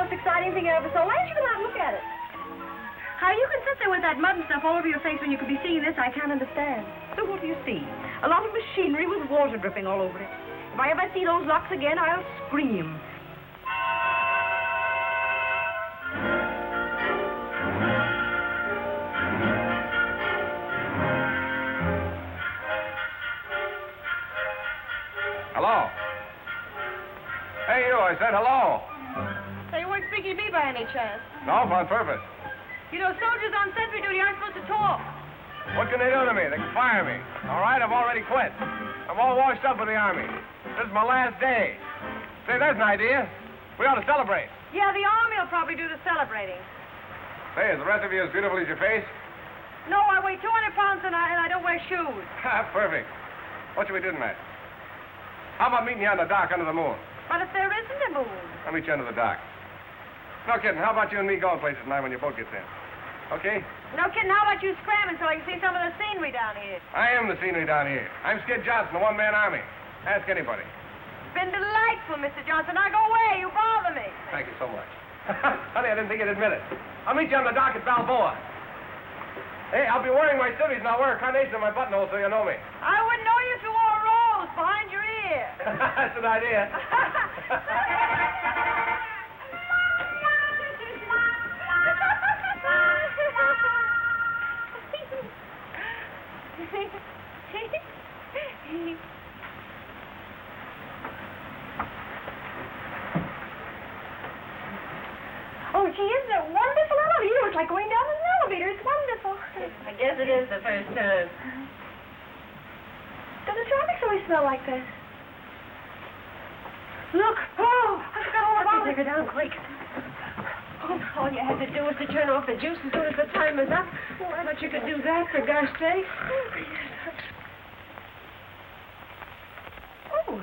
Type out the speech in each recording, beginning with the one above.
most exciting thing ever. So why don't you come out and look at it? How you can sit there with that mud and stuff all over your face when you could be seeing this, I can't understand. So what do you see? A lot of machinery with water dripping all over it. If I ever see those locks again, I'll scream. Hello? Hey, you, I said hello. Say, you weren't speaking to me by any chance. No, on purpose. You know, soldiers on sentry duty aren't supposed to talk. What can they do to me? They can fire me. All right, I've already quit. I'm all washed up with the Army. This is my last day. Say, there's an idea. We ought to celebrate. Yeah, the Army will probably do the celebrating. Say, is the rest of you as beautiful as your face? No, I weigh 200 pounds and I don't wear shoes. Perfect. What should we do tonight? How about meeting you on the dock under the moon? But if there isn't a moon. I'll meet you under the dock. No kidding. How about you and me going places tonight when your boat gets in? Okay? No kidding. How about you scramming so I can see some of the scenery down here? I am the scenery down here. I'm Skid Johnson, the one-man army. Ask anybody. Been delightful, Mr. Johnson. Now go away. You bother me. Thank you so much. Honey, I didn't think you'd admit it. I'll meet you on the dock at Balboa. Hey, I'll be wearing my civvies and I'll wear a carnation in my buttonhole so you know me. I wouldn't know you if you wore a rose behind your ear. That's an idea. Oh, gee, isn't it wonderful out here? It's like going down an elevator. It's wonderful. I guess it is the first time. Does the tropics always smell like this? Look! Oh, I forgot all about it. Take her down quick. Oh, all you had to do was to turn off the juice as soon as the time was up. Oh, I bet you could do that, for gosh sake. Oh,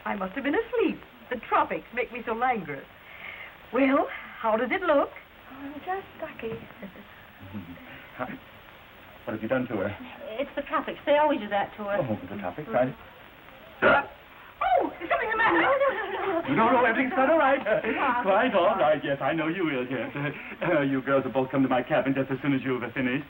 I must have been asleep. The tropics make me so languorous. Well, how does it look? Oh, I'm just ducky. What have you done to her? It's the tropics. They always do that to her. Oh, the tropics, right? Oh, is something the matter? No, everything's quite all right. Quite all right, yes, I know you will, yes. You girls will both come to my cabin just as soon as you've finished.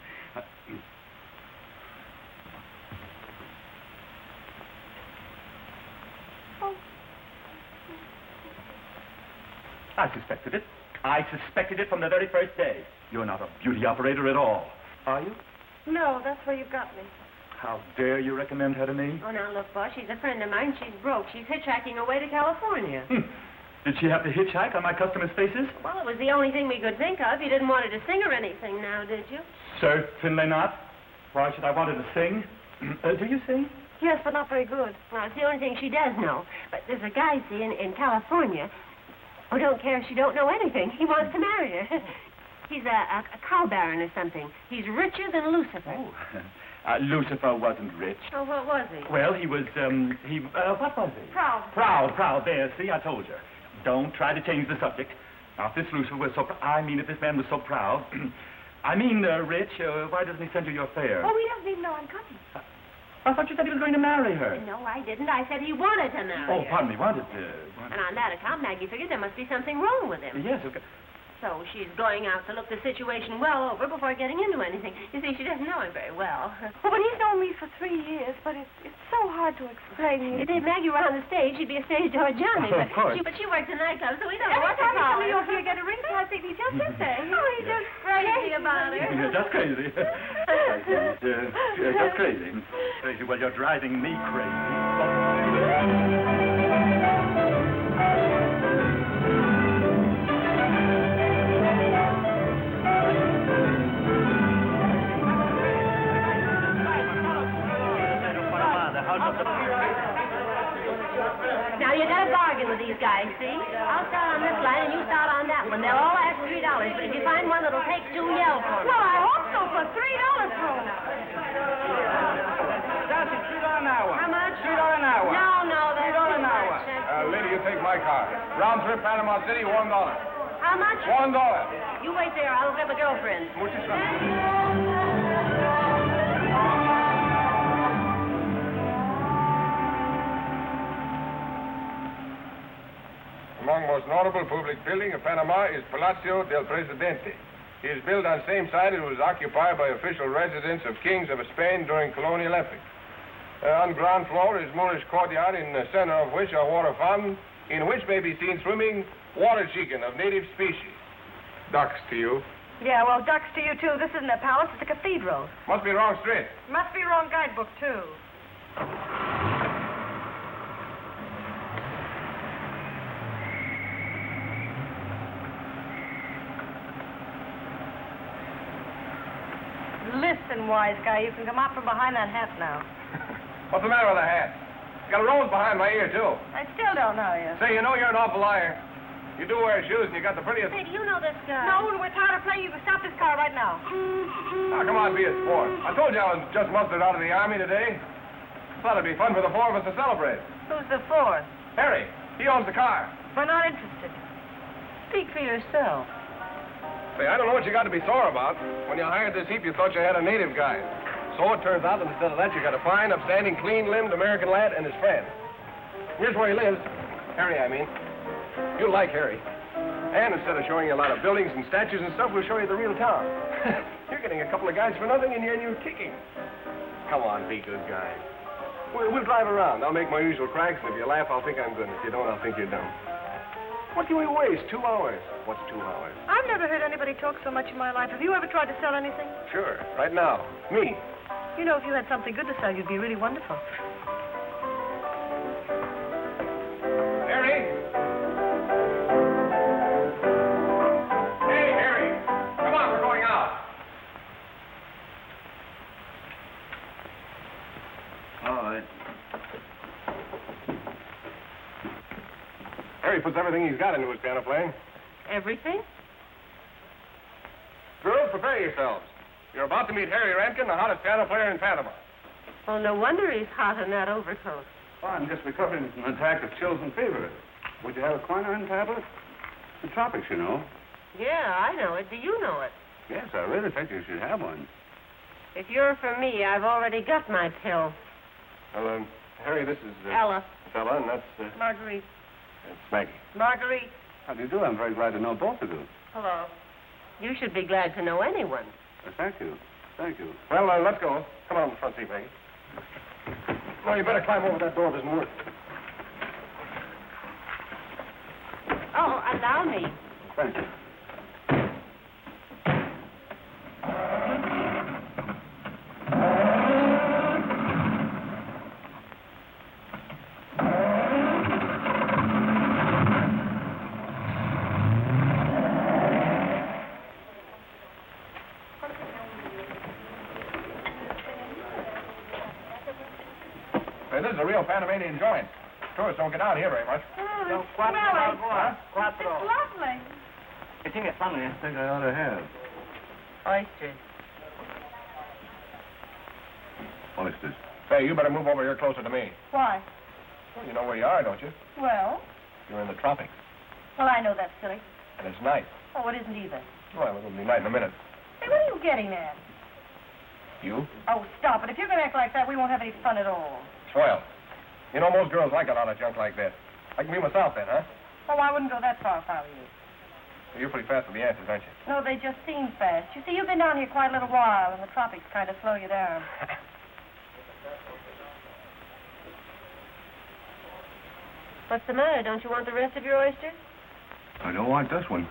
I suspected it. I suspected it from the very first day. You're not a beauty operator at all, are you? No, that's where you got me. How dare you recommend her to me? Oh, now, look, boss, she's a friend of mine. She's broke. She's hitchhiking away to California. Did she have to hitchhike on my customers' faces? Well, it was the only thing we could think of. You didn't want her to sing or anything now, did you? Certainly not. Why should I want her to sing? Do you sing? Yes, but not very good. Well, it's the only thing she does know. But there's a guy, see, in California who don't care if she don't know anything. He wants to marry her. He's a cow baron or something. He's richer than Lucifer. Oh, Lucifer wasn't rich. Oh, what was he? Well, he was, what was he? Proud. Proud. There, see, I told you. Don't try to change the subject. Now, if this Lucifer was so, if this man was so proud, rich, why doesn't he send you your fare? Oh, he doesn't even know I'm coming. I thought you said he was going to marry her. No, I didn't. I said he wanted to marry her. Oh, pardon me, wanted. And on that account, Maggie figured there must be something wrong with him. Yes, okay. So she's going out to look the situation well over before getting into anything. You see, she doesn't know him very well. Oh, but he's known me for 3 years, but it's so hard to explain. If Maggie were on the stage, she'd be a stage door Johnny. Oh, of course. But she works in nightclubs, so we don't know Every what to time call somebody her. over here get a ring past it, he just sits there. Oh, he's just crazy about her. You're just crazy. Just crazy. Crazy. Well, you're driving me crazy. Now, you got a bargain with these guys, see? I'll start on this line and you start on that one. They'll all ask $3, but if you find one that'll take 2, yell for them. Well, I hope so for $3 for him. That's $3 an hour. How much? $3 an hour. No, that's $3 too an hour. much. Lady, you take my car. Round trip Panama City, $1. How much? $1. You wait there. I'll look up a girlfriend. Muchas gracias. Among most notable public building of Panama is Palacio del Presidente. It is built on the same site it was occupied by official residents of kings of Spain during colonial epoch. On ground floor is Moorish courtyard, in the center of which are water fountain, in which may be seen swimming water chicken of native species. Ducks to you. Yeah, well, ducks to you, too. This isn't a palace, it's a cathedral. Must be wrong street. Must be wrong guidebook, too. Listen, wise guy, you can come out from behind that hat now. What's the matter with the hat? Got a rose behind my ear, too. I still don't know you. Say, you know you're an awful liar. You do wear shoes, and you got the prettiest... Say, do you know this guy? No, when we're tired of playing, you can stop this car right now. Now, come on, be a sport. I told you I was just mustered out of the Army today. Thought it'd be fun for the four of us to celebrate. Who's the fourth? Harry, he owns the car. We're not interested. Speak for yourself. Say, I don't know what you got to be sore about. When you hired this heap, you thought you had a native guy. So it turns out that instead of that, you got a fine, upstanding, clean-limbed American lad and his friend. Here's where he lives. Harry, I mean. You'll like Harry. And instead of showing you a lot of buildings and statues and stuff, we'll show you the real town. You're getting a couple of guys for nothing, and you're kicking. Come on, be good guy. We'll drive around. I'll make my usual cracks, and if you laugh, I'll think I'm good. And if you don't, I'll think you're dumb. What can we waste? 2 hours. What's 2 hours? I've never heard anybody talk so much in my life. Have you ever tried to sell anything? Sure. Right now. Me. You know, if you had something good to sell, you'd be really wonderful. Harry? Hey, Harry. Come on, we're going out. All right. Harry puts everything he's got into his piano playing. Everything? Girls, prepare yourselves. You're about to meet Harry Rankin, the hottest piano player in Panama. Well, no wonder he's hot in that overcoat. Oh, I'm just recovering from an attack of chills and fever. Would you have a quinine tablet? The tropics, you know. Yeah, I know it. Do you know it? Yes, I really think you should have one. If you're for me, I've already got my pill. Well, Harry, this is... Ella. Fella, and that's... Marguerite. It's Maggie. Marguerite. How do you do? I'm very glad to know both of you. Hello. You should be glad to know anyone. Thank you. Thank you. Well, let's go. Come on the front seat, Maggie. No, you better climb over that door. It doesn't work. Oh, allow me. Thank you. Hey, this is a real Panamanian joint. Tourists don't get out here very much. Oh, it's smelly. Huh? It's lovely. I think it's something I think I ought to have. Oysters. Oysters. Say, you better move over here closer to me. Why? Well, you know where you are, don't you? Well, You're in the tropics. I know that's silly. And it's night. Oh, it isn't either. Well, it'll be night in a minute. Hey, what are you getting at? You? Oh, stop it. If you're going to act like that, we won't have any fun at all. Swell. You know, most girls like a lot of junk like that. I can be myself then, huh? Oh, I wouldn't go that far if I were you. You're pretty fast with the answers, aren't you? No, they just seem fast. You see, you've been down here quite a little while, and the tropics kind of slow you down. What's the matter? Don't you want the rest of your oysters? I don't want this one.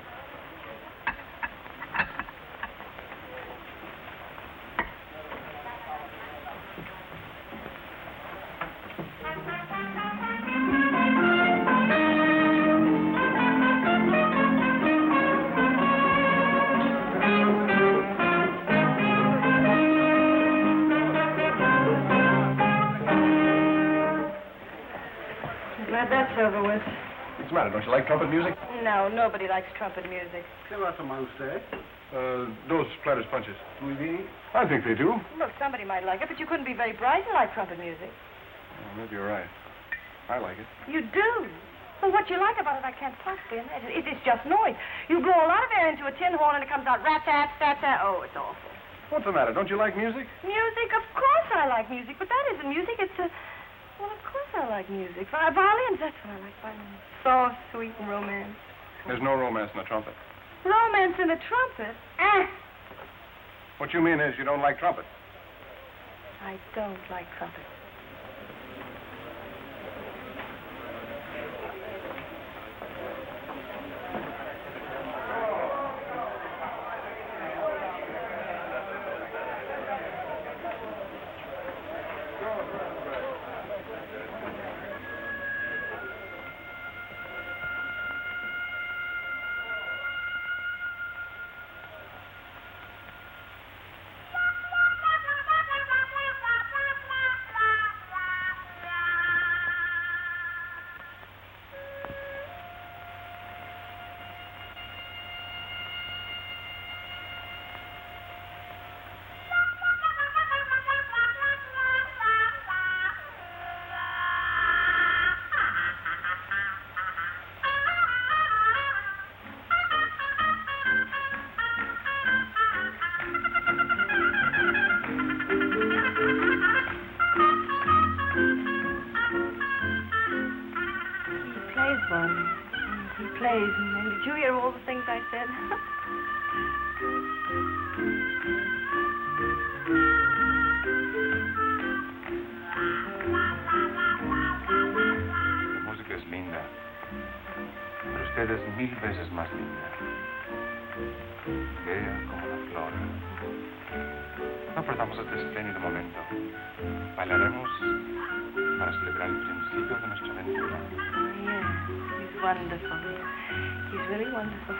Glad that's over with. What's the matter? Don't you like trumpet music? No, nobody likes trumpet music. ¿Qué va a tomar usted? Those platters punches. Muy bien. I think they do. Look, somebody might like it, but you couldn't be very bright to like trumpet music. Oh, maybe you're right. I like it. You do? Well, what you like about it, I can't possibly imagine. It's just noise. You blow a lot of air into a tin horn and it comes out rat-tat. Oh, it's awful. What's the matter? Don't you like music? Music? Of course I like music, but that isn't music. It's a... Well, of course I like music. Violins, that's what I like. Violins. Soft, sweet, and romance. There's no romance in the trumpet. Romance in the trumpet? What you mean is you don't like trumpet. I don't like trumpet. And did you hear all the things I said? La música es linda, pero usted es 1000 veces más linda. Bella como la flor. No perdamos este espléndido momento. Bailaremos para celebrar el principio de nuestra aventura. Yeah, he's wonderful. He's really wonderful.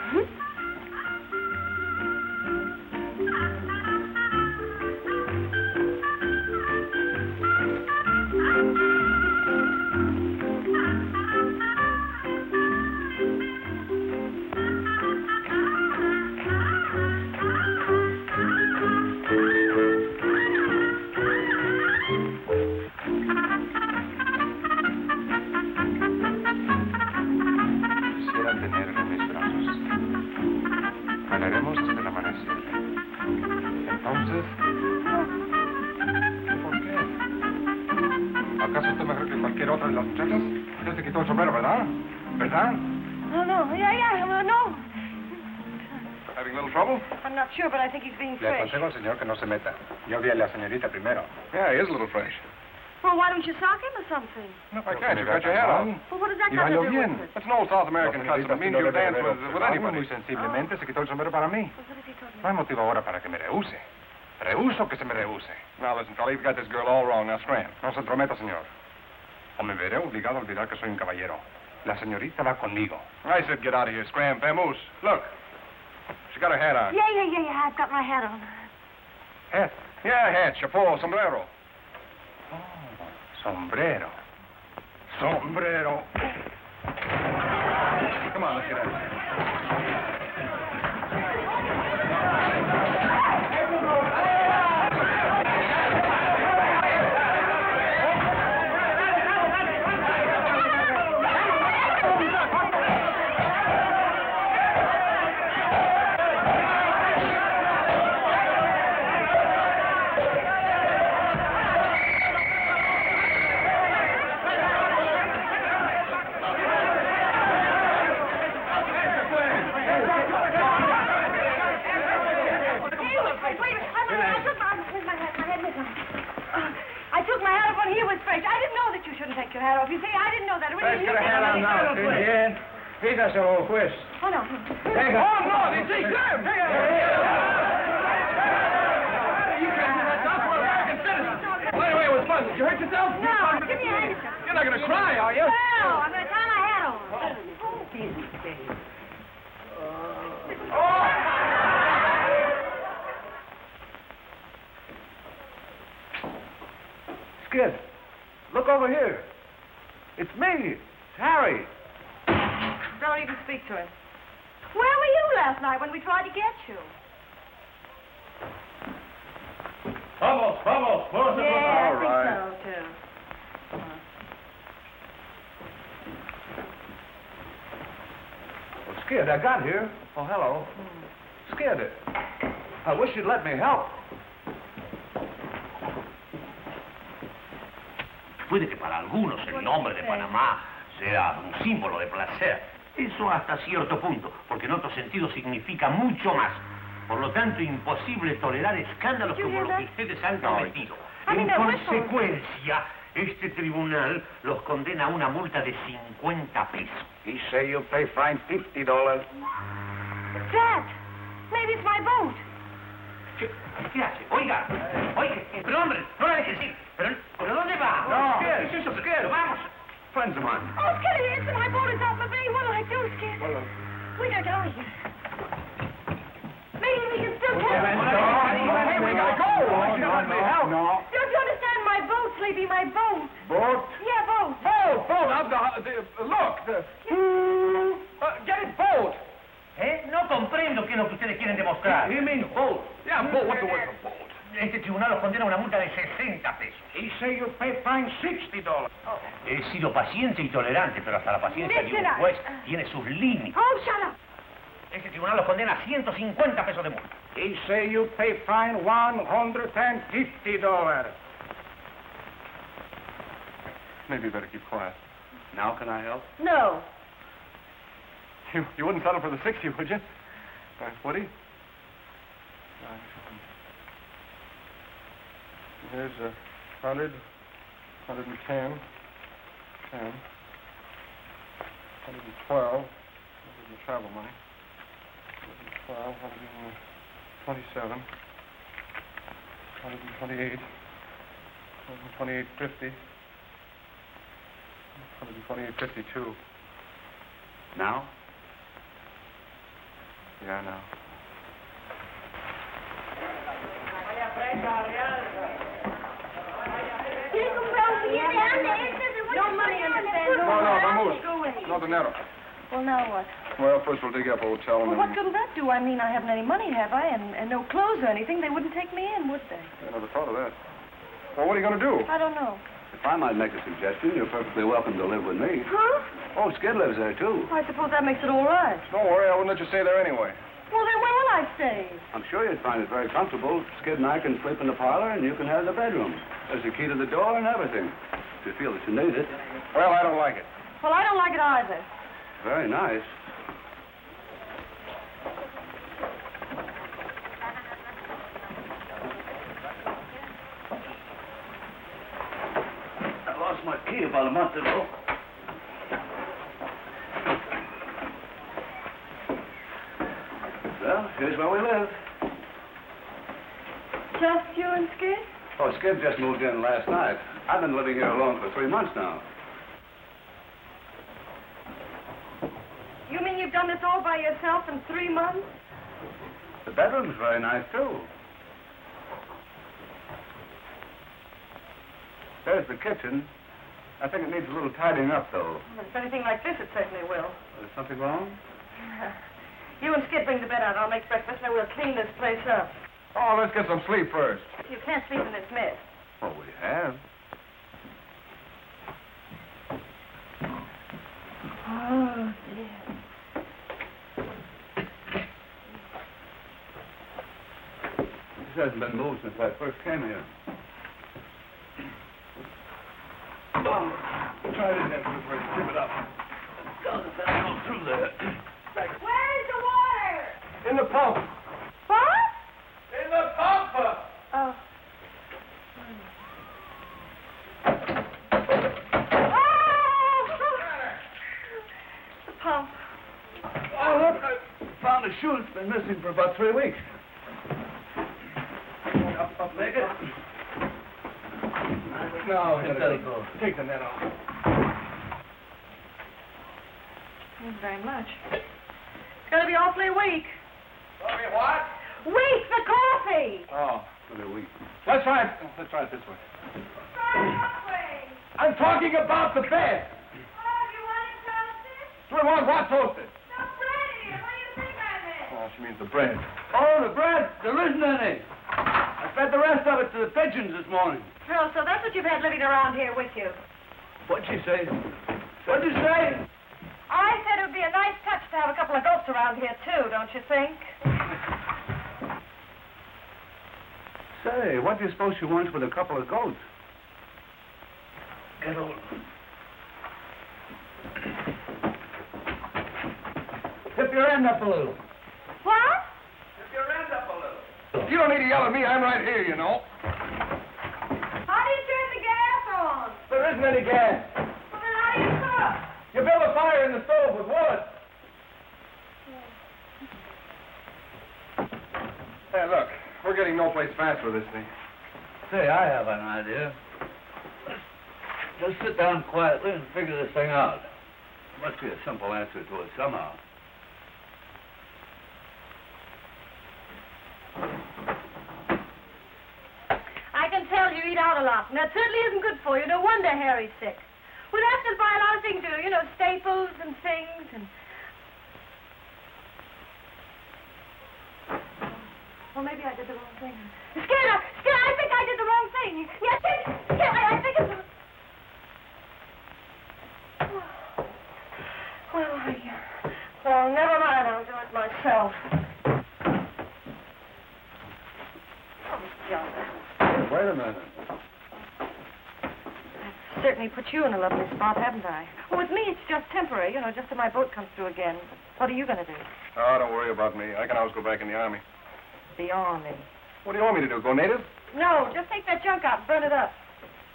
Sure, but I think he's being Le fresh. aconsejo al señor que no se meta. Yo vi a la señorita primero. Yeah, he is a little fresh. Well, why don't you sock him or something? No, I can't. You got your hat on. Well, what does that got to do with it? That's an old South American custom. It means you dance with anybody. Muy sensiblemente se quitó el sombrero para mí. Well, what has he told me? No hay motivo ahora para que me rehúse. Rehuso que se me rehúse. Now, listen, fella, you've got this girl all wrong. Now, scram. No se entrometa, señor. O me veré obligado a olvidar que soy un caballero. La señorita va conmigo. I said get out of here, scram. Vamoose, look. She got her hat on. Yeah. I've got my hat on. Hat. Yeah, hat, chapeau, sombrero. Oh, sombrero. Sombrero. Come on, let's get out of here. Dígaselo, juez. Oh, no. Venga. Oh, no, they see Clem. You can't do that stuff. We're American citizens. Well, anyway, it was fun. Did you hurt yourself? No, give me a handkerchief. You're not going to cry, are you? No, I'm going to tie my hat on. Skid, look over here. It's me. It's Harry. Don't even speak to him. Where were you last night when we tried to get you? Vamos. Yeah, I All right. think so, too. Well, Skid, I got here. Oh, hello. Skid, I wish you'd let me help. Puede que para algunos el nombre de Panamá sea un símbolo de placer. Eso hasta cierto punto, porque en otro sentido significa mucho más. Por lo tanto, imposible tolerar escándalos como los que ustedes han cometido. En consecuencia, este tribunal los condena a una multa de 50 pesos. He say you'll pay fine $50. Dad, maybe it's my boat. ¿Qué hace? Oiga, pero hombre, no la dejes ir. ¿Pero dónde va? No, ¿Qué es eso? Skid. Vamos. Friends of mine. Oh, Skid, it's my boat. It's off the bay. What'll I do, Skid? We gotta get out of here. Maybe we can still catch it. Hey, we gotta go. No. Don't you understand? My boat, Sleepy, my boat. Boat? Yeah, boat. Look. Get it, boat. No comprendo qué es lo que ustedes quieren demostrar. He means boat. Yeah, boat. What's the word for boat? Este tribunal los condena a una multa de 60 pesos. He say you'll pay fine $60. He sido paciente y tolerante, pero hasta la paciencia de un juez tiene sus límites. Oh, shut up. Este tribunal los condena a 150 pesos de multa. He say you pay fine $150. Maybe you better keep quiet. Now can I help? No. You wouldn't settle for the 60, would you? Would he? Here's 100, 110, 10, 112. This is the travel money. 112, 127, 128, 128.50, 128.52. Now? Yeah, now. No money, understand? No, vamos. No dinero. Well, now what? Well, first we'll dig up a hotel and Well, then... what good'll that do? I mean, I haven't any money, have I? And no clothes or anything. They wouldn't take me in, would they? I never thought of that. Well, what are you going to do? I don't know. If I might make a suggestion, you're perfectly welcome to live with me. Huh? Oh, Skid lives there, too. I suppose that makes it all right. Don't worry, I wouldn't let you stay there anyway. Well, then where will I stay? I'm sure you'd find it very comfortable. Skid and I can sleep in the parlor, and you can have the bedroom. There's a key to the door and everything, if you feel that you need it. Well, I don't like it. Well, I don't like it either. Very nice. I lost my key about a month ago. Well, here's where we live. Just you and Skid? Oh, Skid just moved in last night. I've been living here alone for 3 months now. You mean you've done this all by yourself in 3 months? The bedroom's very nice, too. There's the kitchen. I think it needs a little tidying up, though. Well, if anything like this, it certainly will. Is something wrong? You and Skid bring the bed out. I'll make breakfast, and then we'll clean this place up. Oh, let's get some sleep first. You can't sleep in this mess. Well, we have. Oh, dear. This hasn't been moved since I first came here. Oh, try it again before you tip it up. Down through there. Where's the water? In the pump. What? In the pump! Oh. The pump. Oh, look, I found a shoe that's been missing for about 3 weeks. Up, make it. No, that'll go. Take the net off. Thank you very much. It's going to be awfully weak. Sorry, what? Weak, the coffee! Oh, for the week. Let's try it this way. Try that way. I'm talking about the bed. Oh, you want it toasted? We want what toasted? No bread in here. What do you think I meant? Oh, she means the bread. Oh, the bread. There isn't any. I fed the rest of it to the pigeons this morning. Oh, so that's what you've had living around here with you. What'd she say? What'd you say? I said it would be a nice touch to have a couple of goats around here, too, don't you think? Say, what do you suppose she wants with a couple of goats? Qué hand up a little. What? Lift your hand up a little. You don't need to yell at me. I'm right here, you know. How do you turn the gas on? There isn't any gas. Well, then how do you cook? You build a fire in the stove with wood. Hey, look. We're getting no place fast with this thing. Say, I have an idea. Just sit down quietly and figure this thing out. There must be a simple answer to it somehow. I can tell you eat out a lot, and that certainly isn't good for you. No wonder Harry's sick. We'll have to buy a lot of things, you know, staples and things, and... Well, maybe I did the wrong thing. Skid, I think I did the wrong thing. Yes, Skid, I think it's... Well, never mind. I'll do it myself. Oh, John. Wait a minute. I've certainly put you in a lovely spot, haven't I? Well, with me, it's just temporary, you know, just till my boat comes through again. What are you going to do? Oh, don't worry about me. I can always go back in the army. The army. What do you want me to do, go native? No, just take that junk out and burn it up.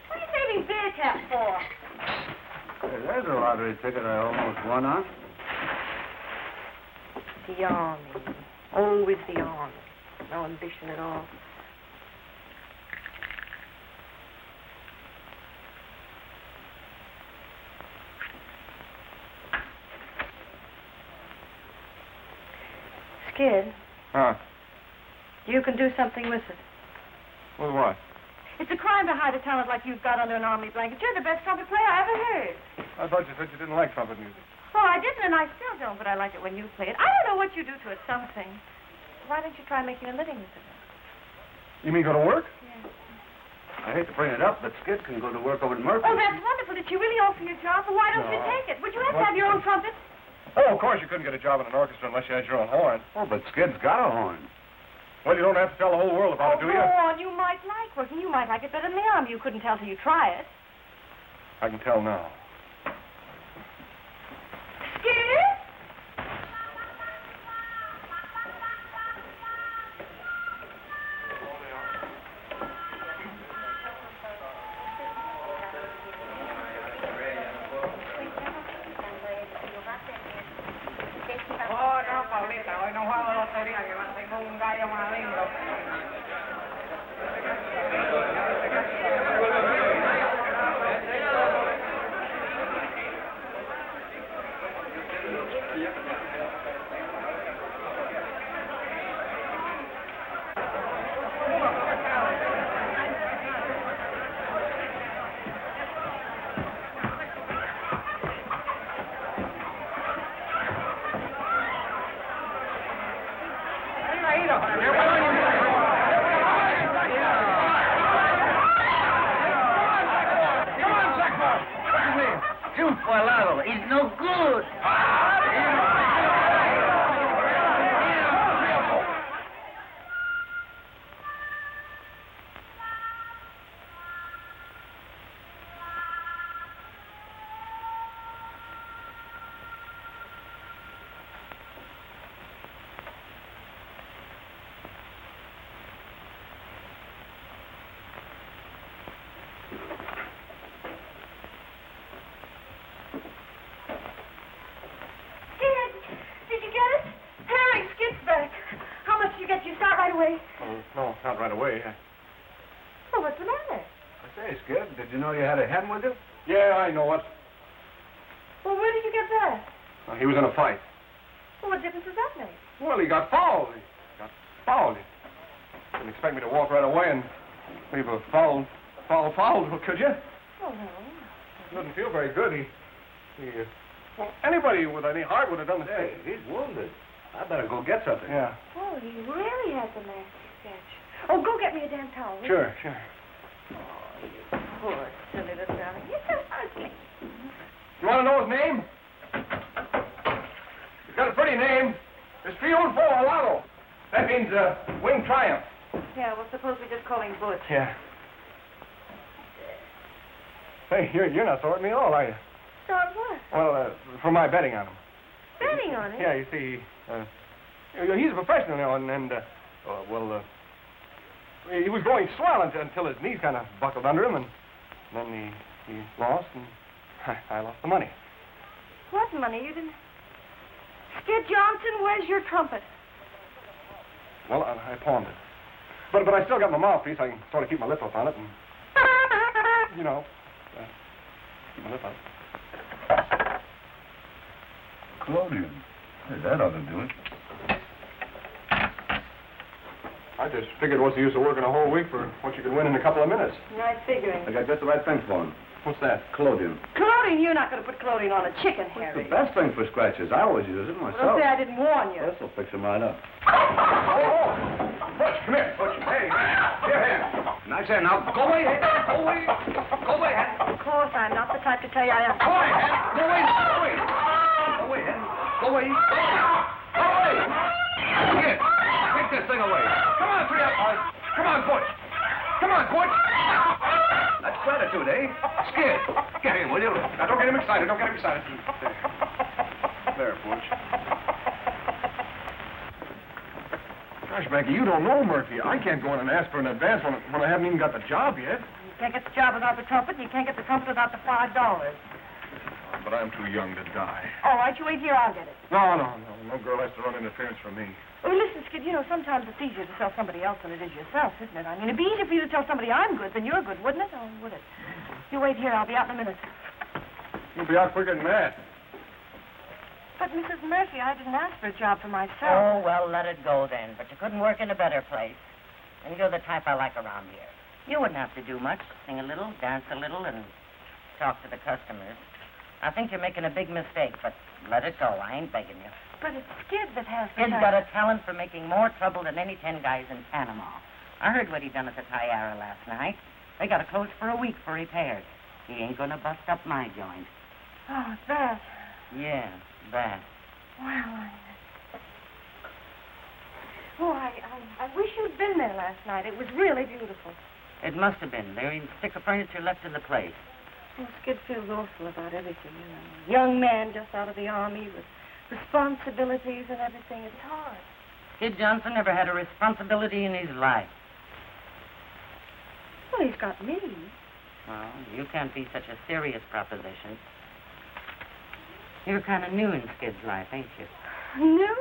What are you saving beer caps for? Hey, there's a lottery ticket I almost won on. The army. Always the army. No ambition at all. Skid, Huh? you can do something with it. With what? It's a crime to hide a talent like you've got under an army blanket. You're the best trumpet player I ever heard. I thought you said you didn't like trumpet music. Well, I didn't, and I still don't, but I like it when you play it. I don't know what you do to it, something. Why don't you try making a living with it? You mean go to work? Yes. I hate to bring it up, but Skid can go to work over at Murphy. Oh, that's wonderful. Did she really offer you a job? Well, why don't you No. take it? Would you have to have your own trumpet? Oh, of course you couldn't get a job in an orchestra unless you had your own horn. Oh, but Skid's got a horn. Well, you don't have to tell the whole world about it, do Go you? on. You might like working. You might like it better than the army. You couldn't tell till you try it. I can tell now. Skid? Oh, no, Paulita, hoy no juego lotería, que tengo un gallo más lindo. It's no good. No, not right away. Well, what's the matter? I say, Skid, did you know you had a hen with you? Yeah, I know it. Well, where did you get that? He was in a fight. Well, what difference does that make? Well, he got fouled. Didn't expect me to walk right away and leave a foul, could you? Oh, no. He doesn't feel very good. Well, anybody with any heart would have done the Hey, same. he's wounded. I better go get something. Yeah. Oh, he really has a nasty sketch. Oh, go get me a damn towel. will you? Sure. Oh, you poor, silly little darling. You're so ugly. You want to know his name? He's got a pretty name. It's Triunfo Alado. That means winged triumph. Yeah, well, suppose we just call him Butch. Yeah. Hey, you're not sorting me at all, are you? Sort what? Well, for my betting on him. Betting on it? Yeah, you see, He's a professional now, and he was going swell until his knees kind of buckled under him, and then he lost, and I lost the money. What money? You didn't... Skid Johnson, where's your trumpet? Well, I pawned it. But I still got my mouthpiece. I can sort of keep my lip up on it, and, keep my lip on it. Clodion. Hey, that ought to do it. I just figured what's the use of working a whole week for what you could win in a couple of minutes. Nice figuring. I got just the right thing for him. What's that? Clodion. Clothing? You're not going to put clothing on a chicken, Harry. It's the best thing for scratches. I always use it myself. Don't say I didn't warn you. This will fix him right up. Oh! Butch, come here. Butch, hey. Here. Nice hand. Now, go away, Hen. Go away. Go away, Hen. Of course, I'm not the type to tell you I have... Go away, Hen. Go away. Go away. Go away, Hen. Go away. Go away. Here. Take this thing away. Come on, three up. Come on, Butch. Come on, Butch. That's gratitude, eh? Skid. Get in, will you? Now, don't get him excited. Don't get him excited. There, Butch. Gosh, Maggie, you don't know Murphy. I can't go in and ask for an advance when I haven't even got the job yet. You can't get the job without the trumpet, and you can't get the trumpet without the $5. But I'm too young to die. All right, you wait here, I'll get it. No girl has to run interference from me. Oh, listen, Skid, sometimes it's easier to tell somebody else than it is yourself, isn't it? I mean, it'd be easier for you to tell somebody I'm good than you're good, wouldn't it? Oh, would it? You wait here, I'll be out in a minute. You'll be out quicker than that. But, Mrs. Murphy, I didn't ask for a job for myself. Oh, well, let it go then. But you couldn't work in a better place. And you're the type I like around here. You wouldn't have to do much. Sing a little, dance a little, and talk to the customers. I think you're making a big mistake, but let it go. I ain't begging you. But it's Skid that has the... Skid's got a talent for making more trouble than any 10 guys in Panama. I heard what he done at the Tiara last night. They got to close for a week for repairs. He ain't going to bust up my joint. Oh, that. Yeah, that. Well, I wish you'd been there last night. It was really beautiful. It must have been. There ain't a stick of furniture left in the place. Well, Skid feels awful about everything, Young man just out of the army with responsibilities and everything. It's hard. Skid Johnson never had a responsibility in his life. Well, he's got me. Well, you can't be such a serious proposition. You're kind of new in Skid's life, ain't you? New?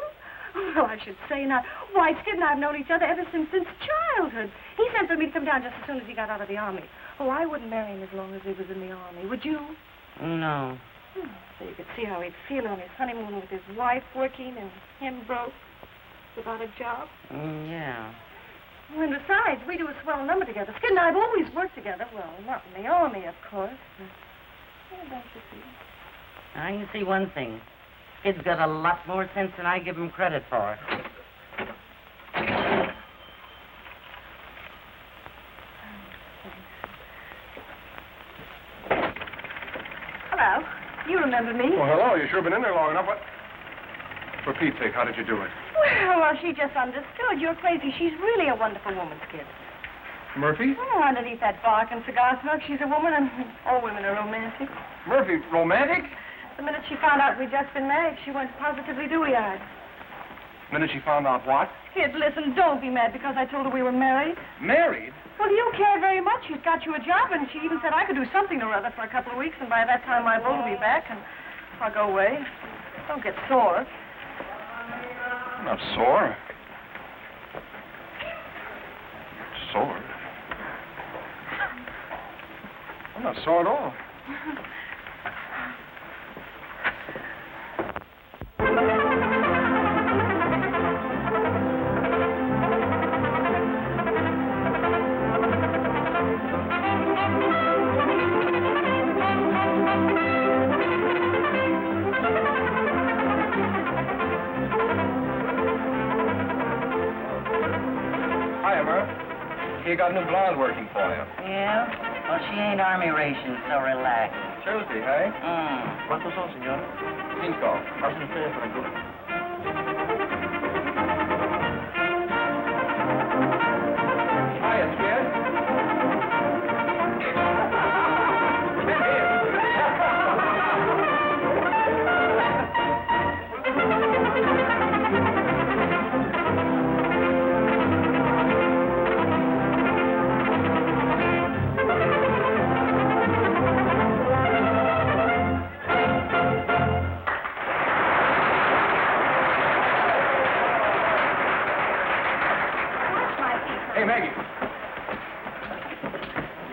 Well, I should say not. Why, Skid and I have known each other ever since childhood. He sent for me to come down just as soon as he got out of the army. Oh, I wouldn't marry him as long as he was in the army. Would you? No. So you could see how he'd feel on his honeymoon with his wife working and him broke without a job. Yeah. Well, and besides, we do a swell number together. Skid and I have always worked together. Well, not in the army, of course. But, don't you see? I can see one thing. Skid's got a lot more sense than I give him credit for. Hello. You remember me? Well, hello. You sure been in there long enough. What? For Pete's sake, how did you do it? Well, she just understood. You're crazy. She's really a wonderful woman, Skid. Murphy? Well, underneath that bark and cigar smoke, she's a woman, and all women are romantic. Murphy, romantic? The minute she found out we'd just been married, she went positively dewy-eyed. The minute she found out what? Skid, listen, don't be mad because I told her we were married. Married? Well, you care very much. She's got you a job, and she even said I could do something or other for a couple of weeks, and by that time my bull will be back, and I'll go away. Don't get sore. I'm not sore. Sore? I'm not sore at all. You got a new blonde working for you. Yeah? Well, she ain't army ration, so relax. Tuesday, hey? ¿Cuántos son, señora? 5. Pasen ustedes por aquí. Hiya, Skid. Hey, Maggie.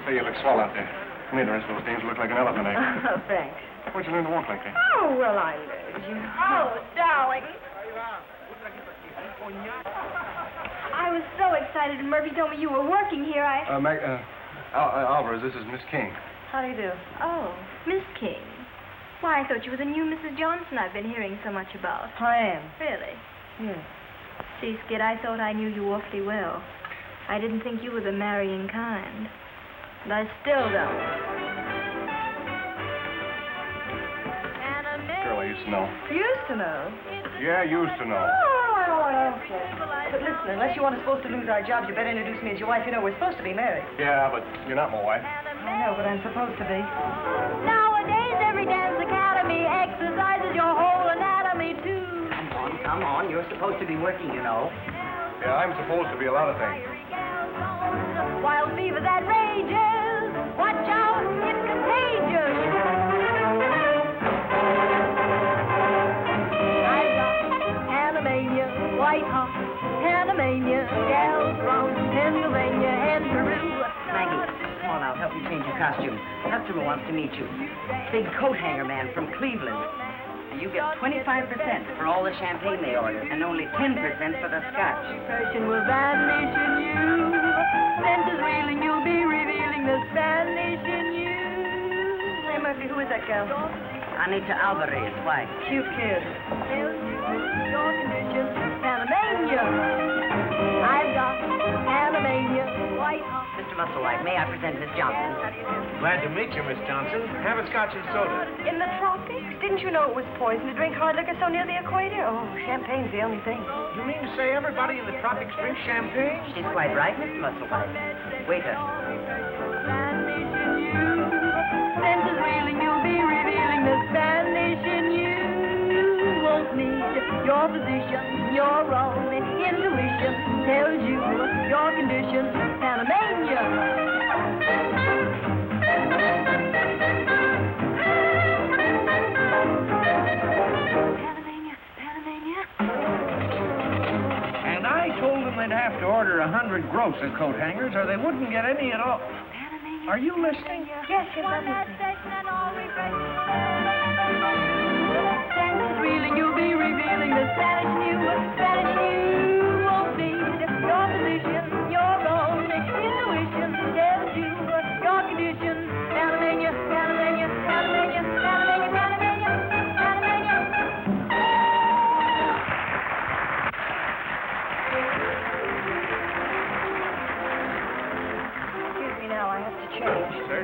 Say, you look swell out there. Come here, the rest of those dames look like an elephant egg. Oh, thanks. Where'd you learn to walk like that? Oh, well, I learned you. Oh, darling. I was so excited when Murphy told me you were working here. Alvarez, this is Miss King. How do you do? Oh, Miss King. Why, I thought you were the new Mrs. Johnson I've been hearing so much about. I am. Really? Yes. See, Skid, I thought I knew you awfully well. I didn't think you were the marrying kind. And I still don't. Girl, I used to know. Used to know. Yeah, used to know. Oh, okay. But listen, unless you want us both to lose our jobs, you better introduce me as your wife. You know, we're supposed to be married. Yeah, but you're not my wife. I know, but I'm supposed to be. Nowadays, every dance academy exercises your whole anatomy, too. Come on. You're supposed to be working, you know. Yeah, I'm supposed to be a lot of things. Wild fever that rages. Watch out, it's contagious. I've got Panamania, white hot, Panamania, gals from Pennsylvania and Peru. Maggie, come on, I'll help you change your costume. Customer wants to meet you. Big coat hanger man from Cleveland. You get 25% for all the champagne they order, and only 10% for the scotch. Depression will vanish in you. Senses reeling, you'll be revealing the Spanish in you. Hey, Murphy, who is that gal? Anita Alvarez, why? Cute kid. Your condition, Panamania. I've got Panamania, white hot. Mr. Musselwhite, may I present Miss Johnson? Glad to meet you, Miss Johnson. Have a scotch and soda. In the tropics? Didn't you know it was poison to drink hard liquor so near the equator? Oh, champagne's the only thing. You mean to say everybody in the tropics drinks champagne? She's quite right, Mr. Musselwhite. Waiter. Senses reeling, you'll be revealing the Spanish in you. Won't need your position, your own intuition tells you your condition, Panamania. And I told them they'd have to order 100 gross of coat hangers or they wouldn't get any at all. Are you listening? Yes, I'm Senses reeling, you'll be revealing the Spanish new. Won't need your position, your own intuition tells you your condition, Panamania, Panamania, Panamania, Panamania, Panamania, Panamania. Excuse me now, I have to change. Sir?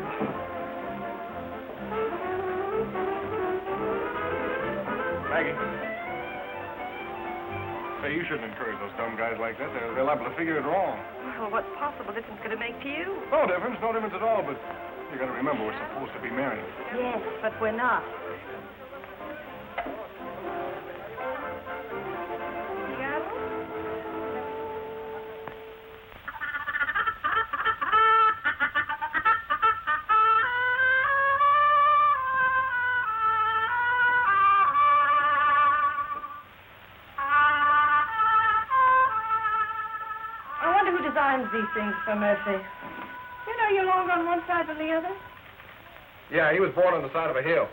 Maggie. Say, you shouldn't encourage those dumb guys like that. They're liable to figure it wrong. Well, what possible difference could it make to you? No difference at all, but you gotta remember we're supposed to be married. Yes, but we're not. These things for Murphy. You know you're longer on one side than the other? Yeah, he was born on the side of a hill.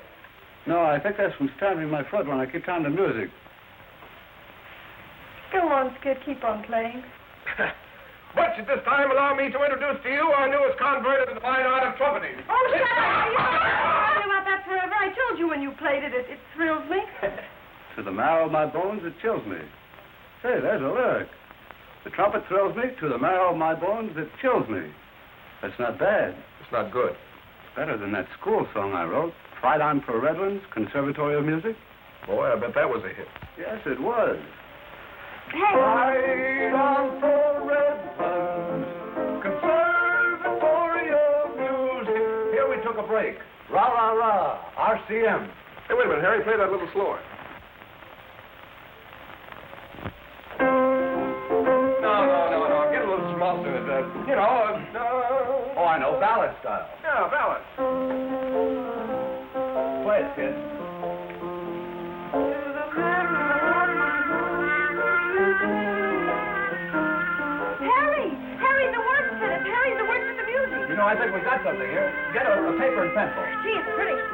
No, I think that's from stamping my foot when I keep on the music. Go on, Skid. Keep on playing. But at this time, allow me to introduce to you our newest convert to the fine art of trumpeting. Oh, shut up! You talk about that forever. I told you when you played it, it thrills me. To the marrow of my bones, it chills me. Say, there's a lyric. The trumpet thrills me, to the marrow of my bones, it chills me. That's not bad. It's not good. It's better than that school song I wrote, Fight On for Redlands, Conservatory of Music. Boy, I bet that was a hit. Yes, it was. Fight on for Redlands, Conservatory of Music. Here we took a break. Rah, rah, rah, RCM. Hey, wait a minute, Harry. Play that a little slower. No. Get a little schmaltz in it. Oh, I know, ballad style. Yeah, ballad. Play it, kid. Harry, You know, I think we got something here. Get a paper and pencil. Gee, it's pretty. If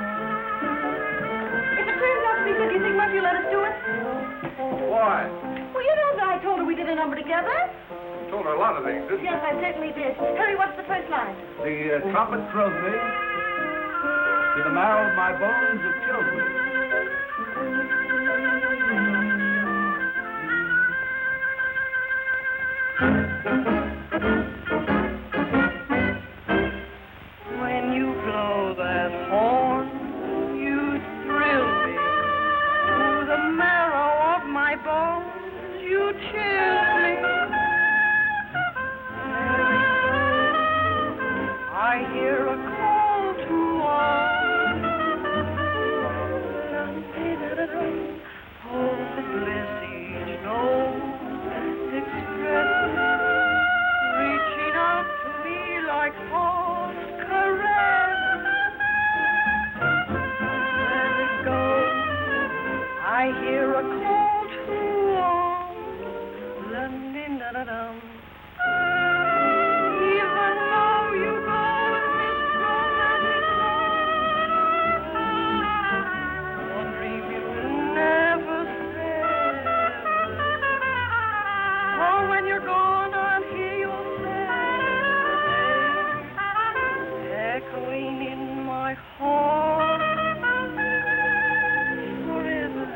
it turns out to be good, do you think Murphy will let us do it? Why? Well, you know that I told her we did a number together. You told her a lot of things, didn't you? Yes, I certainly did. Harry, what's the first line? The trumpet thrills me. To the marrow of my bones, it chills me. When you blow that horn, you thrill me. To the marrow of my bones, you chill me. I hear a call to arms. Oh, the bliss each note expresses, reaching out to me like false caress. There it goes. I hear a call to arms. Dun-dun-dun-dun-dun. Even though you go this romantic road, your dream you will never sail. Oh, when you're gone, I'll hear your sad echoing in my heart forever.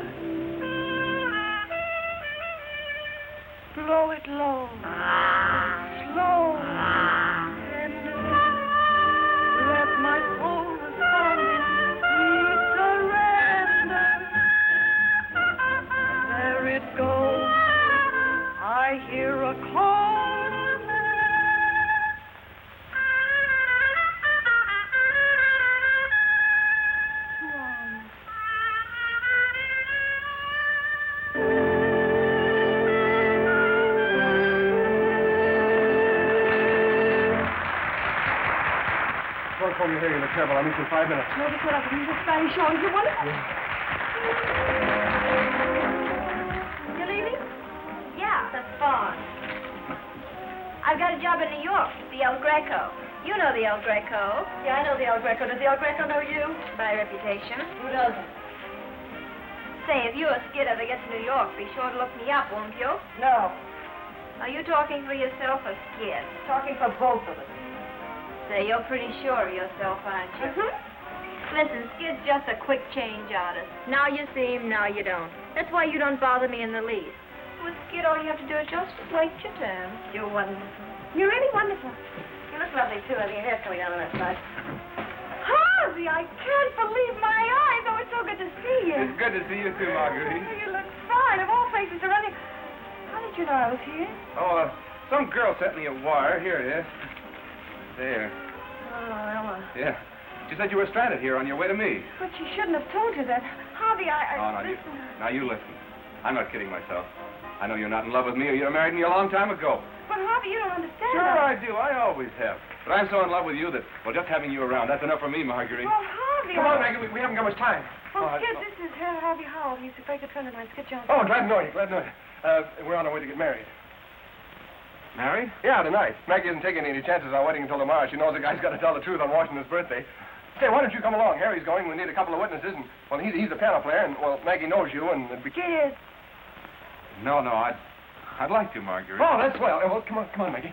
Blow it low, slow, tender. Let my soul respond in sweet surrender. There it goes. I hear a call. Don't call me here in the trouble. I'll meet you in 5 minutes. No, just what I can do. This Spanish show is wonderful. You leaving? Yeah, that's fine. I've got a job in New York, the El Greco. You know the El Greco. Yeah, I know the El Greco. Does the El Greco know you? By reputation. Who doesn't? Say, if you or Skid ever get to New York, be sure to look me up, won't you? No. Are you talking for yourself or Skid? Talking for both of us. Say, you're pretty sure of yourself, aren't you? Mm-hmm. Listen, Skid's just a quick change artist. Now you see him, now you don't. That's why you don't bother me in the least. With Skid, all you have to do is just wait your turn. You're wonderful. You're really wonderful. You look lovely, too. I think your hair's coming down on that side. Harvey, I can't believe my eyes. Oh, it's so good to see you. It's good to see you too, Marguerite. Oh, you look fine. Of all places to run you. How did you know I was here? Oh, some girl sent me a wire. Here it is. There. Oh, Ella. Yeah. She said you were stranded here on your way to me. But she shouldn't have told you that. Harvey, Oh, now you listen. I'm not kidding myself. I know you're not in love with me or you'd have married me a long time ago. But, Harvey, you don't understand. Sure I do. I always have. But I'm so in love with you that, well, just having you around, that's enough for me, Marguerite. Well, Harvey... Come on, Maggie. We haven't got much time. Oh, Skid, this is Harvey Howell. He's a very good friend of mine, Skid Jones. Oh, glad to know you. Glad to know you. We're on our way to get married. Married? Yeah, tonight. Maggie isn't taking any chances on wedding until tomorrow. She knows the guy's got to tell the truth on Washington's birthday. Say, why don't you come along? Harry's going. We need a couple of witnesses. And, well, he's a piano player, and, well, Maggie knows you, and... Skid. No, I'd like to, Marguerite. Oh, that's well. Well, come on, Maggie.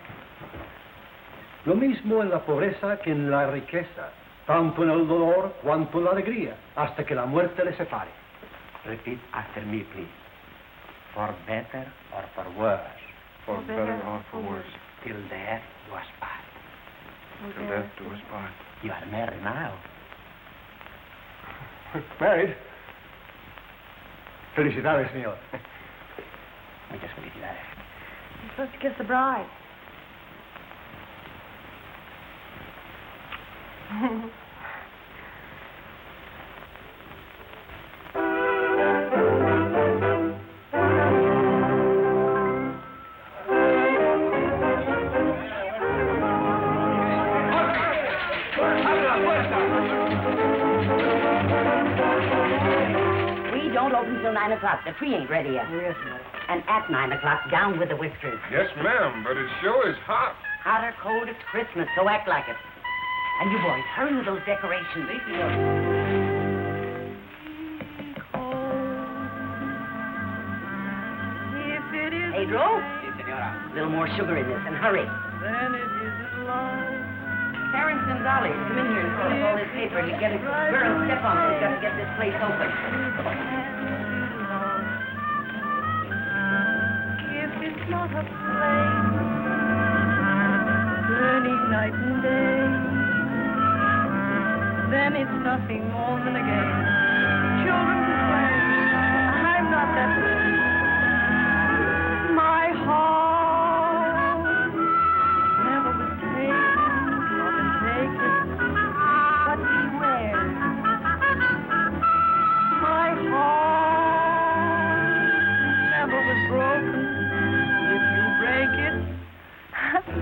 Lo mismo en la pobreza que en la riqueza, tanto en el dolor cuanto en la alegría, hasta que la muerte les separe. Repeat after me, please. For better or for worse. For better or for worse. Till death do us part. Till death do us part. You are married now. Married? Felicidades, señor. Muchas felicidades. You're supposed to kiss the bride. We don't open till 9 o'clock. The tree ain't ready yet. Yes, ma'am. And at 9 o'clock, down with the whiskers. Yes, ma'am, but it sure is hot. Hot or cold, it's Christmas, so act like it. And you boys, hurry with those decorations. Pedro? Sí, señora. A little more sugar in this, and hurry. Then it isn't love. Terrence and Dolly, come in here and fill up all this paper and get a girl step on it. We've got to get this place open. If it's not a flame, burning night and day, then it's nothing more than a game. Children play. I'm not that way. My heart never was taken, wasn't taken, but beware. My heart never was broken. If you break it,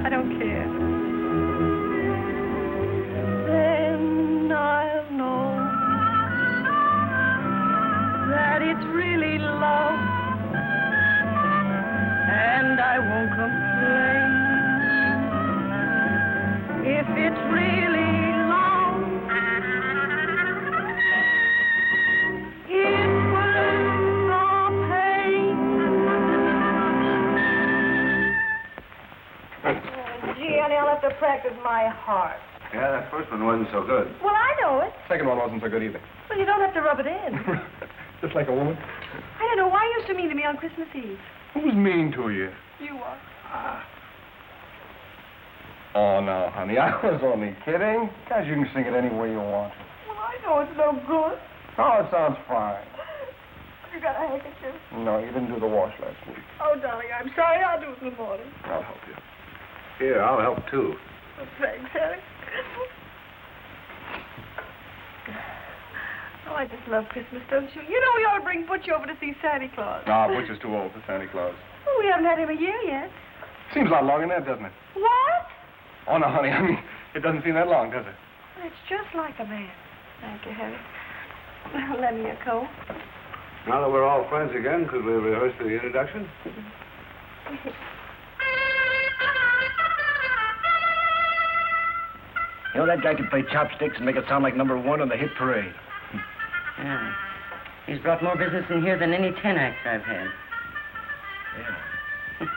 I don't care. Then I'll know that it's really love, and I won't complain. If it's really long, it's worth the pain. Oh, gee, honey, I'll have to practice my heart. Yeah, that first one wasn't so good. Well, I know it. Second one wasn't so good either. Well, you don't have to rub it in. Just like a woman. I don't know why you used to mean to me on Christmas Eve. Who's mean to you? You are. Oh, no, honey, I was only kidding. Guys, you can sing it any way you want to. Well, I know it's no good. Oh, it sounds fine. You got a handkerchief? No, you didn't do the wash last week. Oh, darling, I'm sorry. I'll do it in the morning. I'll help you. Here, I'll help too. Oh, thanks, Harry. Oh, I just love Christmas, don't you? You know we ought to bring Butch over to see Santa Claus. No, Butch is too old for Santa Claus. Oh, we haven't had him a year yet. Seems a lot longer than that, doesn't it? What? Oh, no, honey, I mean, it doesn't seem that long, does it? It's just like a man. Thank you, Harry. Well, lend me your coat. Now that we're all friends again, could we rehearse the introduction? You know, that guy can play chopsticks and make it sound like number one on the hit parade. Yeah. He's brought more business in here than any 10 acts I've had. Yeah.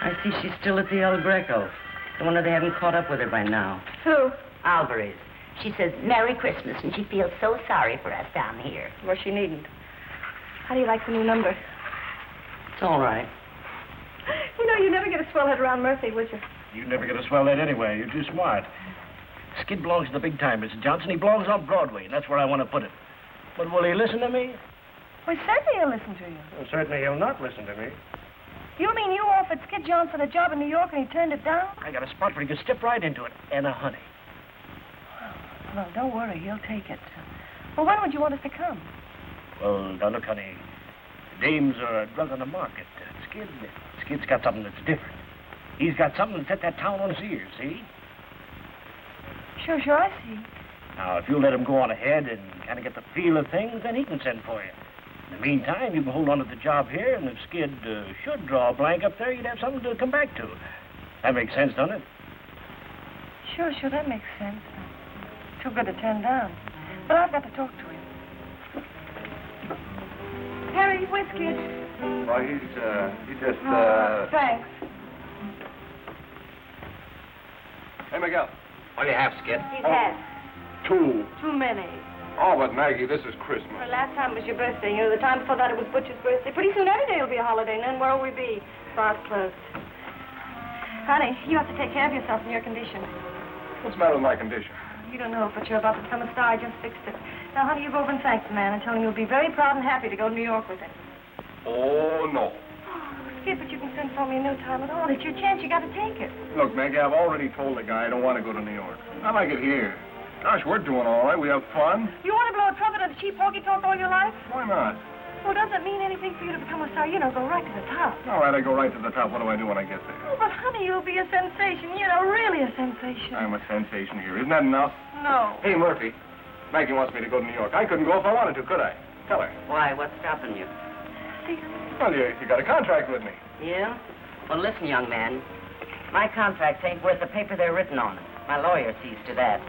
I see she's still at the El Greco. I wonder they haven't caught up with her by now. Who? Alvarez. She says Merry Christmas, and she feels so sorry for us down here. Well, she needn't. How do you like the new number? It's all right. You know, you never get a swell head around Murphy, would you? You never get a swell head anyway. You're too smart. Skid belongs to the big time, Mr. Johnson. He belongs on Broadway, and that's where I want to put him. But will he listen to me? Well, certainly he'll listen to you. Well, certainly he'll not listen to me. You mean you offered Skid Johnson a job in New York and he turned it down? I got a spot where he could step right into it, and a honey. Well, don't worry. He'll take it. Well, when would you want us to come? Well, now look, honey. Dames are a drug on the market. Skid's got something that's different. He's got something that set that town on its ears, see? Sure, I see. Now, if you'll let him go on ahead and kind of get the feel of things, then he can send for you. In the meantime, you can hold on to the job here, and if Skid should draw a blank up there, you'd have something to come back to. That makes sense, doesn't it? Sure, that makes sense. Too good to turn down. But I've got to talk to him. Harry, where's Skid? Why, he just, Thanks. Hey, Miguel. What do you have, Skid? He's had Two. too many. Oh, but Maggie, this is Christmas. Well, last time was your birthday. You know, the time before that it was Butch's birthday. Pretty soon every day will be a holiday, and then where'll we be? Bars closed. Honey, you have to take care of yourself in your condition. What's the matter with my condition? You don't know, but you're about to become a star. I just fixed it. Now, honey, you go over and thank the man and tell him you'll be very proud and happy to go to New York with him. Oh, no. Skid, but you can send for me in no time at all. It's your chance. You got to take it. Look, Maggie, I've already told the guy I don't want to go to New York. I like it here. Gosh, we're doing all right. We have fun. You want to blow a trumpet on a cheap honky-tonk all your life? Why not? Well, does it mean anything for you to become a star? You know, go right to the top. All right, I go right to the top. What do I do when I get there? Oh, but, honey, you'll be a sensation. You know, really a sensation. I'm a sensation here. Isn't that enough? No. Hey, Murphy. Maggie wants me to go to New York. I couldn't go if I wanted to, could I? Tell her. Why? What's stopping you? Well, you got a contract with me. Yeah? Well, listen, young man. My contracts ain't worth the paper they're written on. My lawyer sees to that.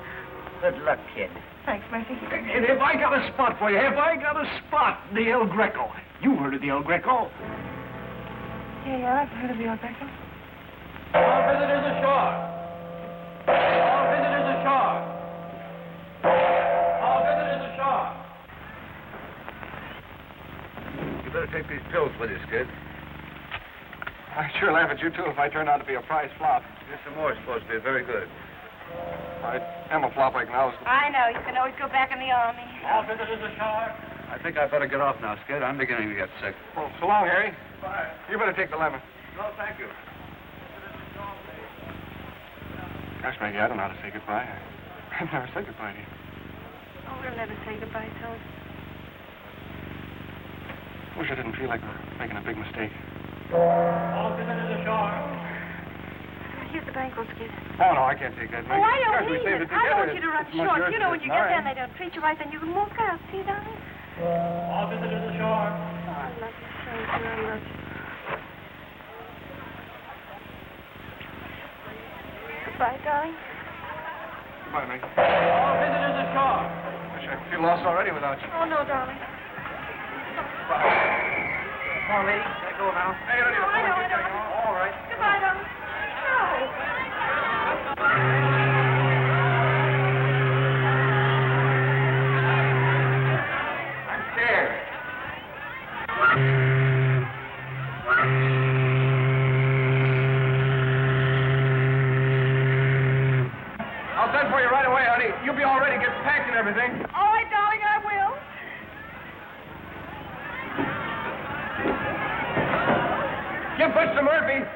Good luck, kid. Thanks, Murphy. And have I got a spot for you? Have I got a spot? The El Greco. You heard of the El Greco? Yeah, I've heard of the El Greco. All visitors ashore. All visitors ashore. All visitors ashore. You better take these pills with you, Skid. I'd sure laugh at you, too, if I turned out to be a prize flop. Here's some more supposed to be very good. I am a flop like now. I know. You can always go back in the army. All visitors ashore. I think I better get off now, Skid. I'm beginning to get sick. Well, so long, Harry. Bye. You better take the lemon. No, thank you. Gosh, Maggie, I don't know how to say goodbye. I've never said goodbye to you. Oh, we'll never say goodbye, Tony. Wish I didn't feel like making a big mistake. All visitors ashore. Here's the bankroll, Skid. Oh, no, I can't take that, Maggie. Oh, I don't Gosh, we need saved it. it I don't together. want you to run It's much short. yours You know, than when you it's get there mine. and they don't treat you right, then you can walk out. See, darling? All visitors ashore. Oh, I love you so, dear. I love you. Goodbye, darling. Goodbye, Maggie. All visitors ashore. Gosh, I feel lost already without you. Oh, no, darling. Come on, lady. Can I go now? Hey, you don't need a I know, I know. All right. Goodbye, darling. I'm scared. I'll send for you right away, honey. You'll be all ready. Get packed and everything. All right, darling, I will. Give Butch to Murphy.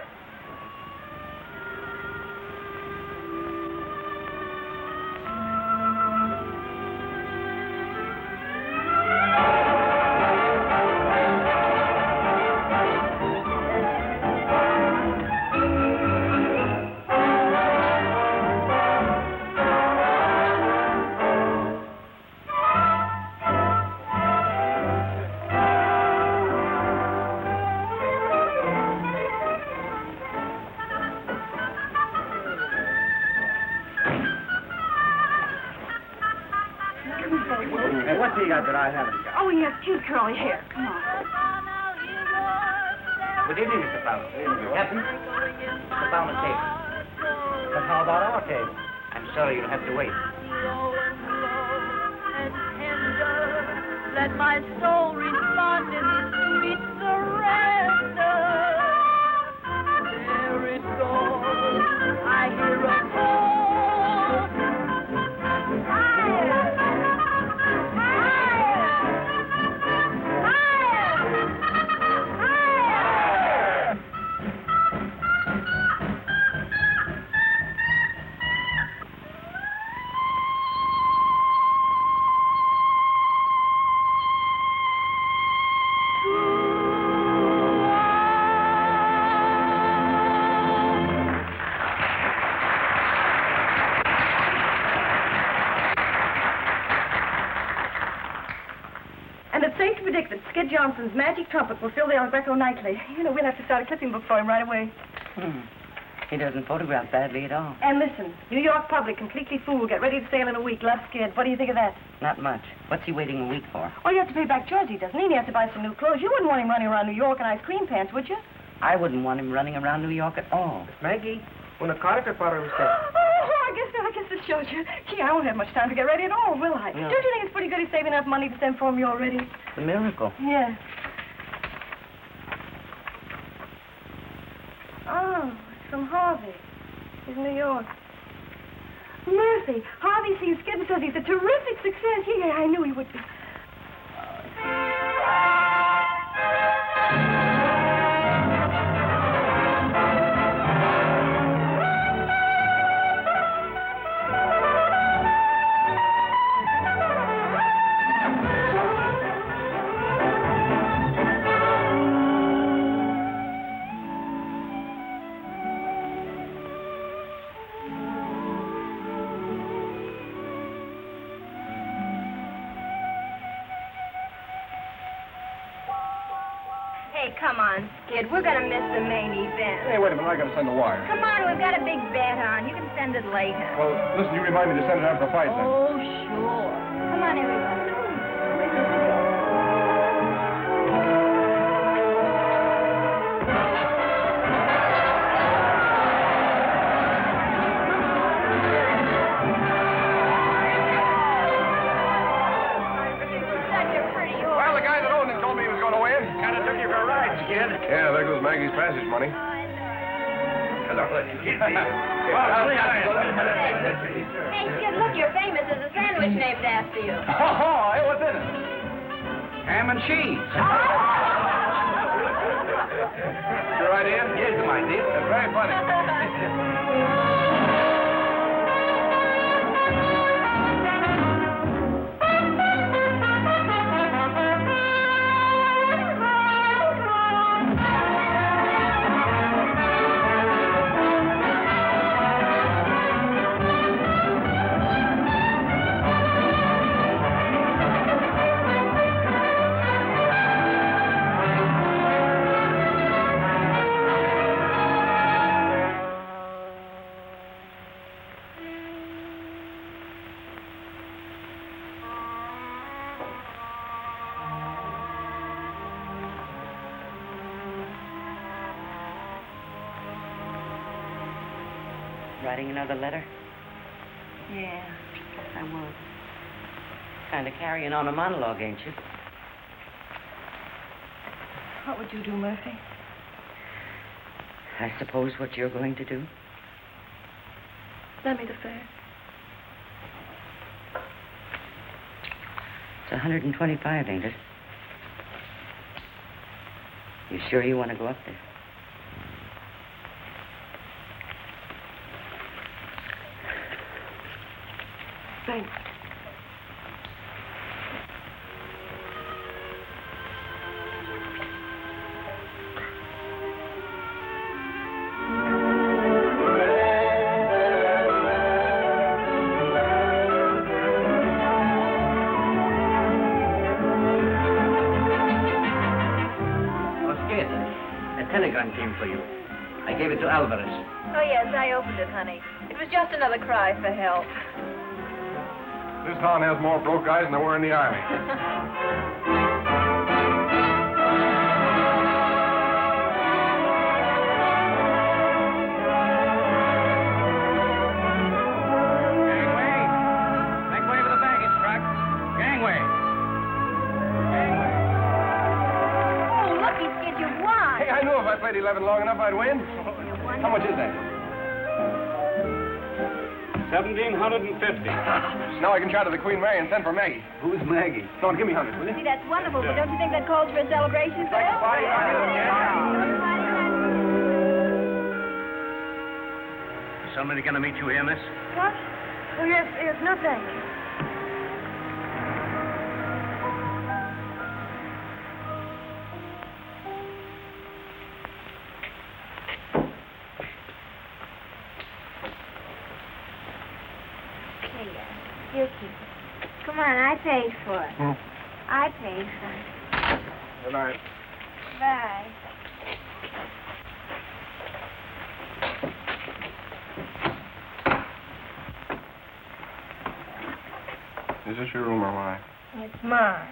And what do you got that I haven't got? Oh, he has cute curly hair. Come on. Good evening, Mr. Fowler. Captain, Mr. Fowler's table. But how about our table? I'm sorry you'll have to wait. Let my soul respond in sweet surrender. There it goes. I hear a call. And it's safe to predict that Skid Johnson's magic trumpet will fill the El Greco nightly. You know, we'll have to start a clipping book for him right away. He doesn't photograph badly at all. And listen, New York public completely fooled. Get ready to sail in a week. Love Skid. What do you think of that? Not much. What's he waiting a week for? Oh, you have to pay back Georgie, doesn't he? And he has to buy some new clothes. You wouldn't want him running around New York in ice cream pants, would you? I wouldn't want him running around New York at all. Maggie, una carta para usted. Oh, I guess this shows you. Gee, I won't have much time to get ready at all, will I? No. Don't you think it's pretty good he's saving enough money to send for me already? It's a miracle. Yeah. Oh, it's from Harvey. He's in New York. Murphy, Harvey sees Skid and says he's a terrific success. Yeah, I knew he would be. Say, come on, Skid. We're going to miss the main event. Hey, wait a minute. I got to send the wire. Come on, we've got a big bet on. You can send it later. Well, listen, you remind me to send it after the fight, then. Oh, sure. Come on, everybody. Yeah, there goes Maggie's passage money. Hey, Skid, look, you're famous. There's a sandwich named after you. Oh, hey, what's in it? Ham and cheese. Your idea? Yes, my dear. That's very funny. Writing another letter? Yeah, I was. Kind of carrying on a monologue, ain't you? What would you do, Murphy? I suppose what you're going to do. Lend me the fare. It's 125, ain't it? You sure you want to go up there? Thanks. Skid, a telegram came for you. I gave it to Alvarez. Oh, yes, I opened it, honey. It was just another cry for help. This town has more broke guys than there were in the Army. Gangway. Make way for the baggage truck. Gangway. Oh, lucky, Skid, you won. Hey, I knew if I played 11 long enough, I'd win. How much is that? 1,750. Now I can charter the Queen Mary and send for Maggie. Who's Maggie? Don't give me 100, will you? See, that's wonderful, but don't you think that calls for a celebration, Skid? Somebody gonna meet you here, miss? What? Oh, yes, no thank you. You keep it. Come on, I paid for it. I paid for it. Good night. Bye. Is this your room or mine? It's mine.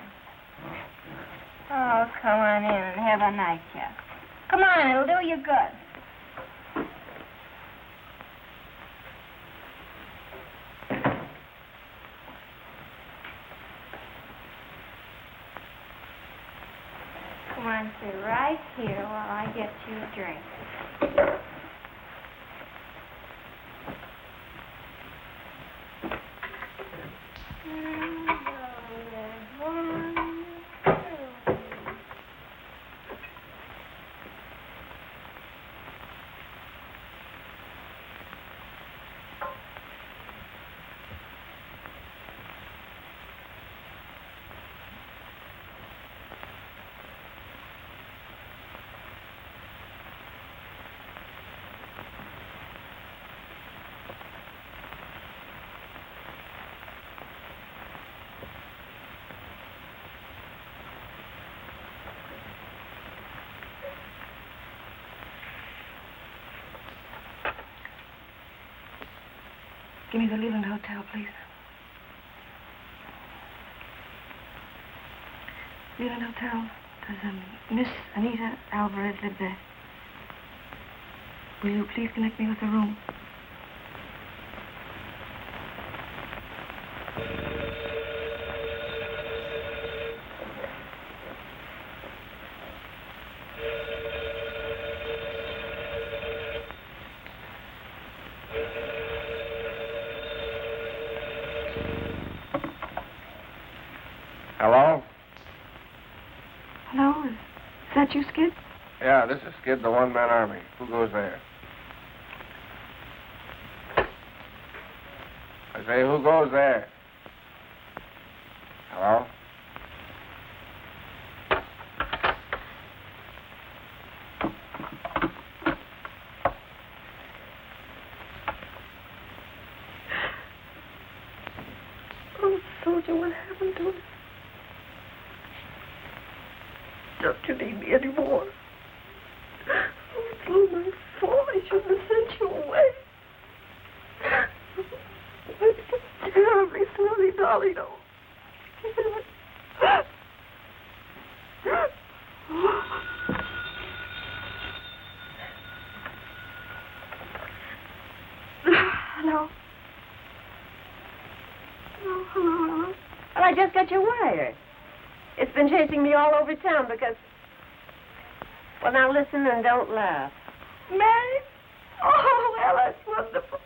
Oh, come on in and have a nightcap. Come on, it'll do you good. Come on, sit right here while I get you a drink. Give me the Leland Hotel, please. Leland Hotel. Does Miss Anita Alvarez live there? Will you please connect me with the room? Hello? Hello? Is that you, Skid? Yeah, this is Skid, the one-man army. Who goes there? I say, who goes there? Hello? Oh, soldier, what happened to us? Don't you need me anymore? Oh, it's all my fault. I shouldn't have sent you away. I'm terribly sorry, darling. Oh. Hello? Hello. Well, I just got your wire. It's been chasing me all over town because... Well, now listen and don't laugh. Mary? Oh, well, that's wonderful.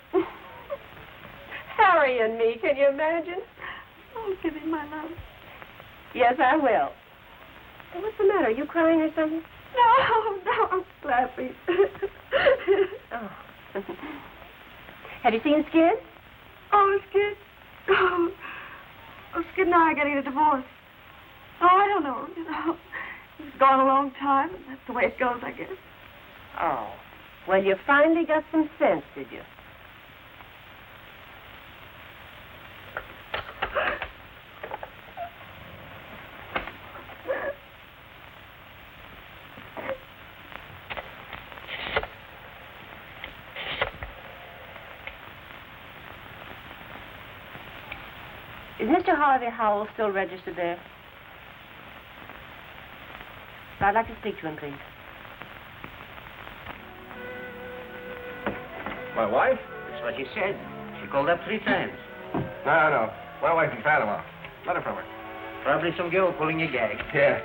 Harry and me, can you imagine? Oh, give me my love. Yes, I will. Hey, what's the matter? Are you crying or something? No, I'm laughing. Oh. Have you seen Skid? Oh, Skid? Oh, Skid and I are getting a divorce. Oh, I don't know. He's gone a long time, and that's the way it goes, I guess. Oh. Well, you finally got some sense, did you? Is Mr. Harvey Howell still registered there? I'd like to speak to him, please. My wife? That's what she said. She called up 3 times. No. My wife's in Panama. Letter from her. Probably some girl pulling your gag. Yeah.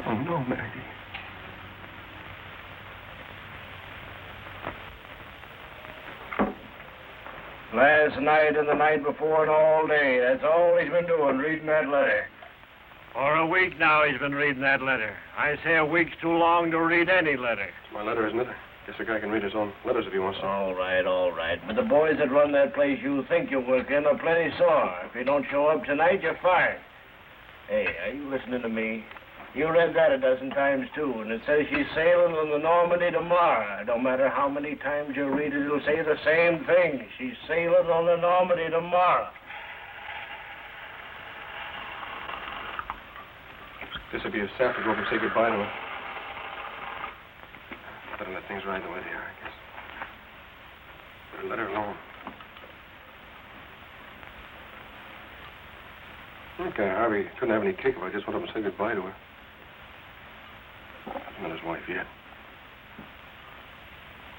Oh, no, Maggie. Last night and the night before and all day. That's all he's been doing, reading that letter. For a week now he's been reading that letter. I say a week's too long to read any letter. It's my letter, isn't it? Guess a guy can read his own letters if he wants to. All right. But the boys that run that place you think you work in are plenty sore. If you don't show up tonight, you're fired. Hey, are you listening to me? You read that a dozen times, too, and it says she's sailing on the Normandy tomorrow. No matter how many times you read it, it'll say the same thing. She's sailing on the Normandy tomorrow. This'll be a sap to go up and say goodbye to her. Better let things ride the way they are, I guess. Better let her alone. Okay, Harvey couldn't have any kick if I just went up and said goodbye to her. He's not his wife yet.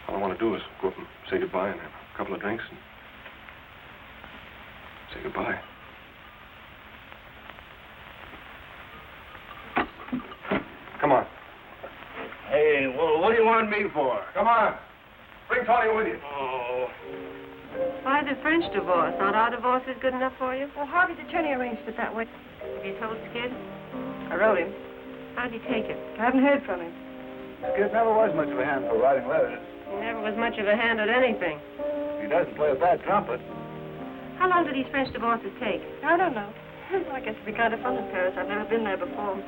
All I want to do is go up and say goodbye and have a couple of drinks and say goodbye. Come on. Hey, well, what do you want me for? Come on. Bring Tony with you. Oh. Why the French divorce? Not our divorce is good enough for you? Well, Harvey's attorney arranged it that way. Have you told Skid? I wrote him. How'd he take it? I haven't heard from him. Skid never was much of a hand for writing letters. He never was much of a hand at anything. He doesn't play a bad trumpet. How long do these French divorces take? I don't know. I guess it'd be kind of fun in Paris. I've never been there before.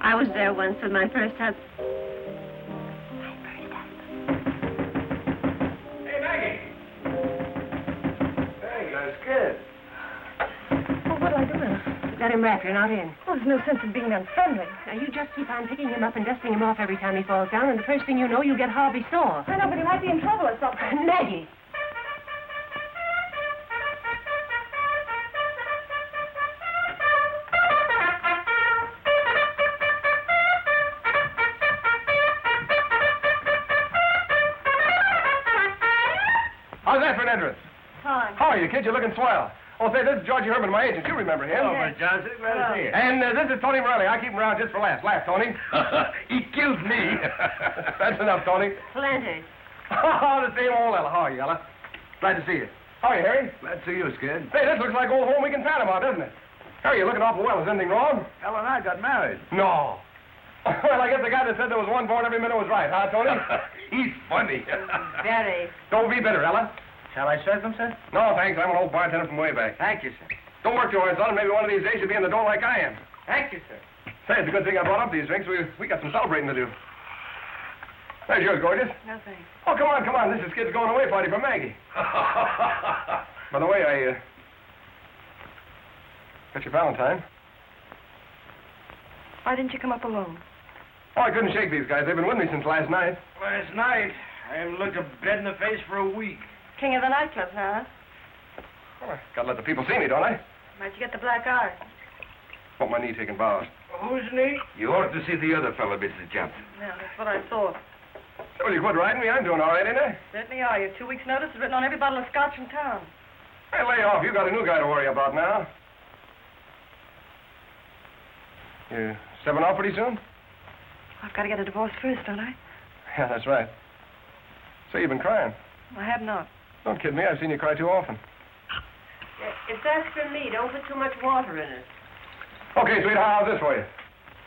I was there once with my first husband. Hey, Maggie. Hey, Skid. Well, what'll I do with her? Let him rap. You're not in. Well, there's no sense in being unfriendly. Now, you just keep on picking him up and dusting him off every time he falls down, and the first thing you know, you get Harvey sore. I know, but he might be in trouble or something. Maggie! How's that for an entrance? Fine. How are you, kid? You're looking swell. Oh, say, this is Georgie Herman, my agent. You remember him. Hello, Miss Johnson. Glad to see you. And this is Tony Morelli. I keep him around just for laughs. Laugh, Tony. He kills me. That's enough, Tony. Flanders. Oh, the same old Ella. How are you, Ella? Glad to see you. How are you, Harry? Glad to see you, Skid. Hey, this looks like old home week in Panama, doesn't it? Harry, you're looking awful well. Is anything wrong? Ella and I got married. No. Well, I guess the guy that said there was one born every minute was right, huh, Tony? He's funny. Very. Don't be bitter, Ella. Shall I serve them, sir? No, thanks. I'm an old bartender from way back. Thank you, sir. Don't work too hard, son. Maybe one of these days you'll be in the door like I am. Thank you, sir. Say, it's a good thing I brought up these drinks. We got some celebrating to do. There's yours, gorgeous. No, thanks. Oh, come on, come on. This is Skid's going away party for Maggie. By the way, I got your Valentine. Why didn't you come up alone? Oh, I couldn't shake these guys. They've been with me since last night. Last night, I haven't looked a bed in the face for a week. King of the nightclub now, huh? Oh, I gotta let the people see me, don't I? Where'd you get the black eye? Want my knee taking bows. Who's knee? You ought to see the other fellow, Mrs. Johnson. Yeah, that's what I thought. Well, you quit riding me. I'm doing all right, ain't I? Certainly are. Your 2 weeks' notice is written on every bottle of scotch in town. Hey, lay off. You got a new guy to worry about now. You stepping off pretty soon? I've got to get a divorce first, don't I? Yeah, that's right. So you've been crying. I have not. Don't kid me. I've seen you cry too often. It's extra meat. Don't put too much water in it. Okay, sweetheart, how's this for you?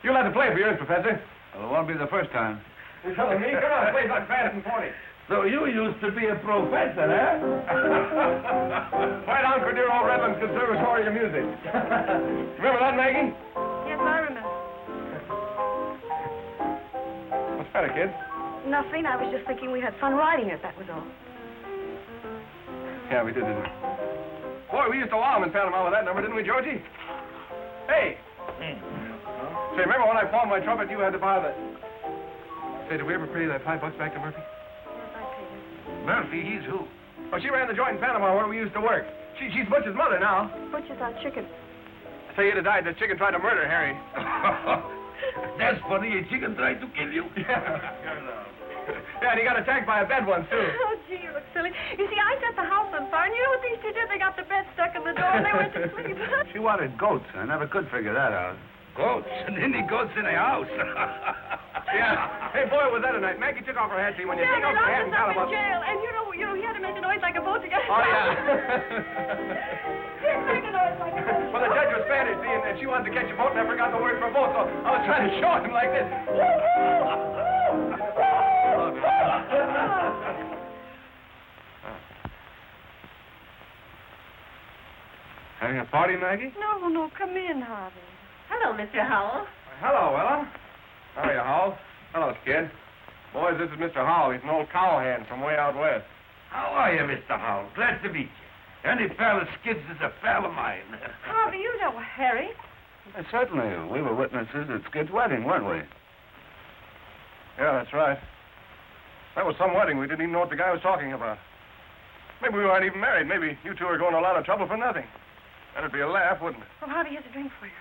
You'll have to play for yours, Professor. Well, it won't be the first time. You telling me? Come on, play something fast and 40. So you used to be a professor, huh? Right on for dear old Redlands Conservatory of Music. Remember that, Maggie? Yes, I remember. What's the matter, kid? Nothing. I was just thinking we had fun riding it, that was all. Yeah, we did, didn't we? Boy, we used to wow 'em in Panama with that number, didn't we, Georgie? Hey! Say, remember when I pawned my trumpet, you had to buy the... Say, did we ever pay that $5 back to Murphy? Yes, I paid it. Murphy, he's who? Oh, she ran the joint in Panama where we used to work. She's Butch's mother now. Butcher's our chicken. Say, you'd have died. The chicken tried to murder Harry. That's funny. A chicken tried to kill you. Yeah, and he got attacked by a bed once, too. Oh, gee, you look silly. You see, I set the house on fire, and you know what these two did? They got the bed stuck in the door, and they went to sleep. She wanted goats. I never could figure that out. Goats? And any goats in a house? Yeah. Hey, boy, was that a night. Maggie took off her hat. See, when you take off your hat in Panama... in jail, and you know, he had to make a noise like a boat to get Oh, yeah. Didn't make a noise like a boat. Well, the judge was Spanish, see, and she wanted to catch a boat, and I forgot the word for boat, so I was trying to show him like this. Having a party, Maggie? No, no, come in, Harvey. Hello, Mr. Howell. Hello, Ella. How are you, Howell? Hello, Skid. Boys, this is Mr. Howell. He's an old cowhand from way out west. How are you, Mr. Howell? Glad to meet you. Any pal of Skid's is a pal of mine. Harvey, you know Harry. Certainly. We were witnesses at Skid's wedding, weren't we? Yeah, that's right. That was some wedding. We didn't even know what the guy was talking about. Maybe we weren't even married. Maybe you two are going to a lot of trouble for nothing. That'd be a laugh, wouldn't it? Well, Harvey, here's a drink for you.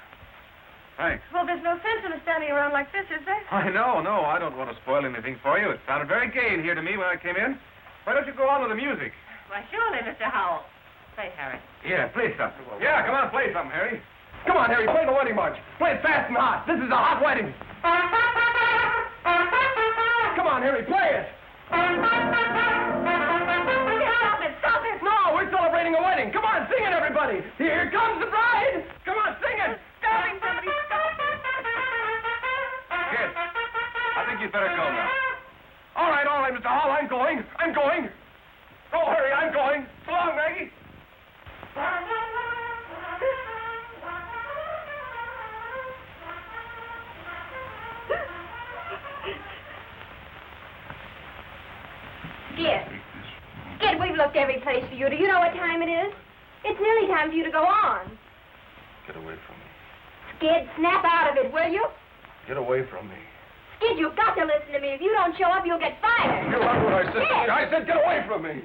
Thanks. Well, there's no sense in us standing around like this, is there? I know. I don't want to spoil anything for you. It sounded very gay in here to me when I came in. Why don't you go on with the music? Why, surely, Mr. Howell. Say, Harry. Yeah, play something. Yeah, come on, play something, Harry. Come on, Harry, play the wedding march. Play it fast and hot. This is a hot wedding. Come on, Harry, play it. Stop it! No, we're celebrating a wedding. Come on, sing it, everybody. Here comes the bride. Come on, sing it. Stop it, somebody, stop it. Kid, I think you'd better go now. All right, Mr. Hall, I'm going. Don't hurry, I'm going. So long, Maggie. Skid, we've looked every place for you. Do you know what time it is? It's nearly time for you to go on. Get away from me. Skid, snap out of it, will you? Get away from me. Skid, you've got to listen to me. If you don't show up, you'll get fired. You heard what I said. Skid! I said get away from me.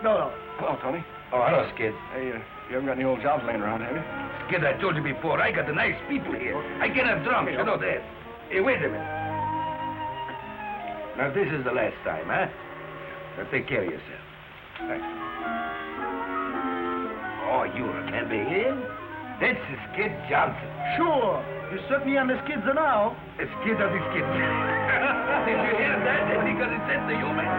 No. Hello, Tony. Oh, hello, Skid. Hey, you haven't got any old jobs laying around, have you? Skid, I told you before, I got the nice people here. I can have drums, you know that. Hey, wait a minute. Now, this is the last time, huh? Now, take care of yourself. Thanks. Oh, you remember him? That's the Skid Johnson. Sure. You certainly on the skids now. The Skid of the Skids. Did you hear that? He got his sense of humor.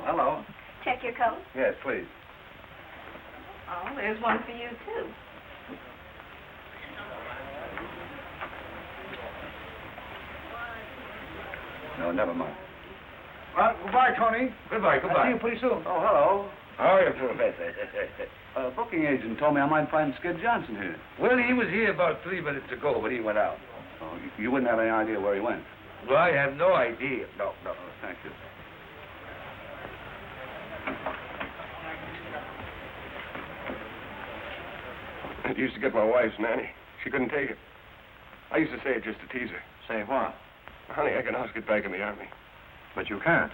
Hello. Check your coat. Yes, please. Oh, there's one for you, too. No, never mind. Well, goodbye, Tony. Goodbye. I'll see you pretty soon. Oh, hello. How are you, Professor? Booking agent told me I might find Skid Johnson here. Well, he was here about 3 minutes ago, but he went out. Oh, you wouldn't have any idea where he went? Well, I have no idea. No. Oh, thank you. It used to get my wife's nanny. She couldn't take it. I used to say it just to tease her. Say what? Honey, I can always get back in the army. But you can't.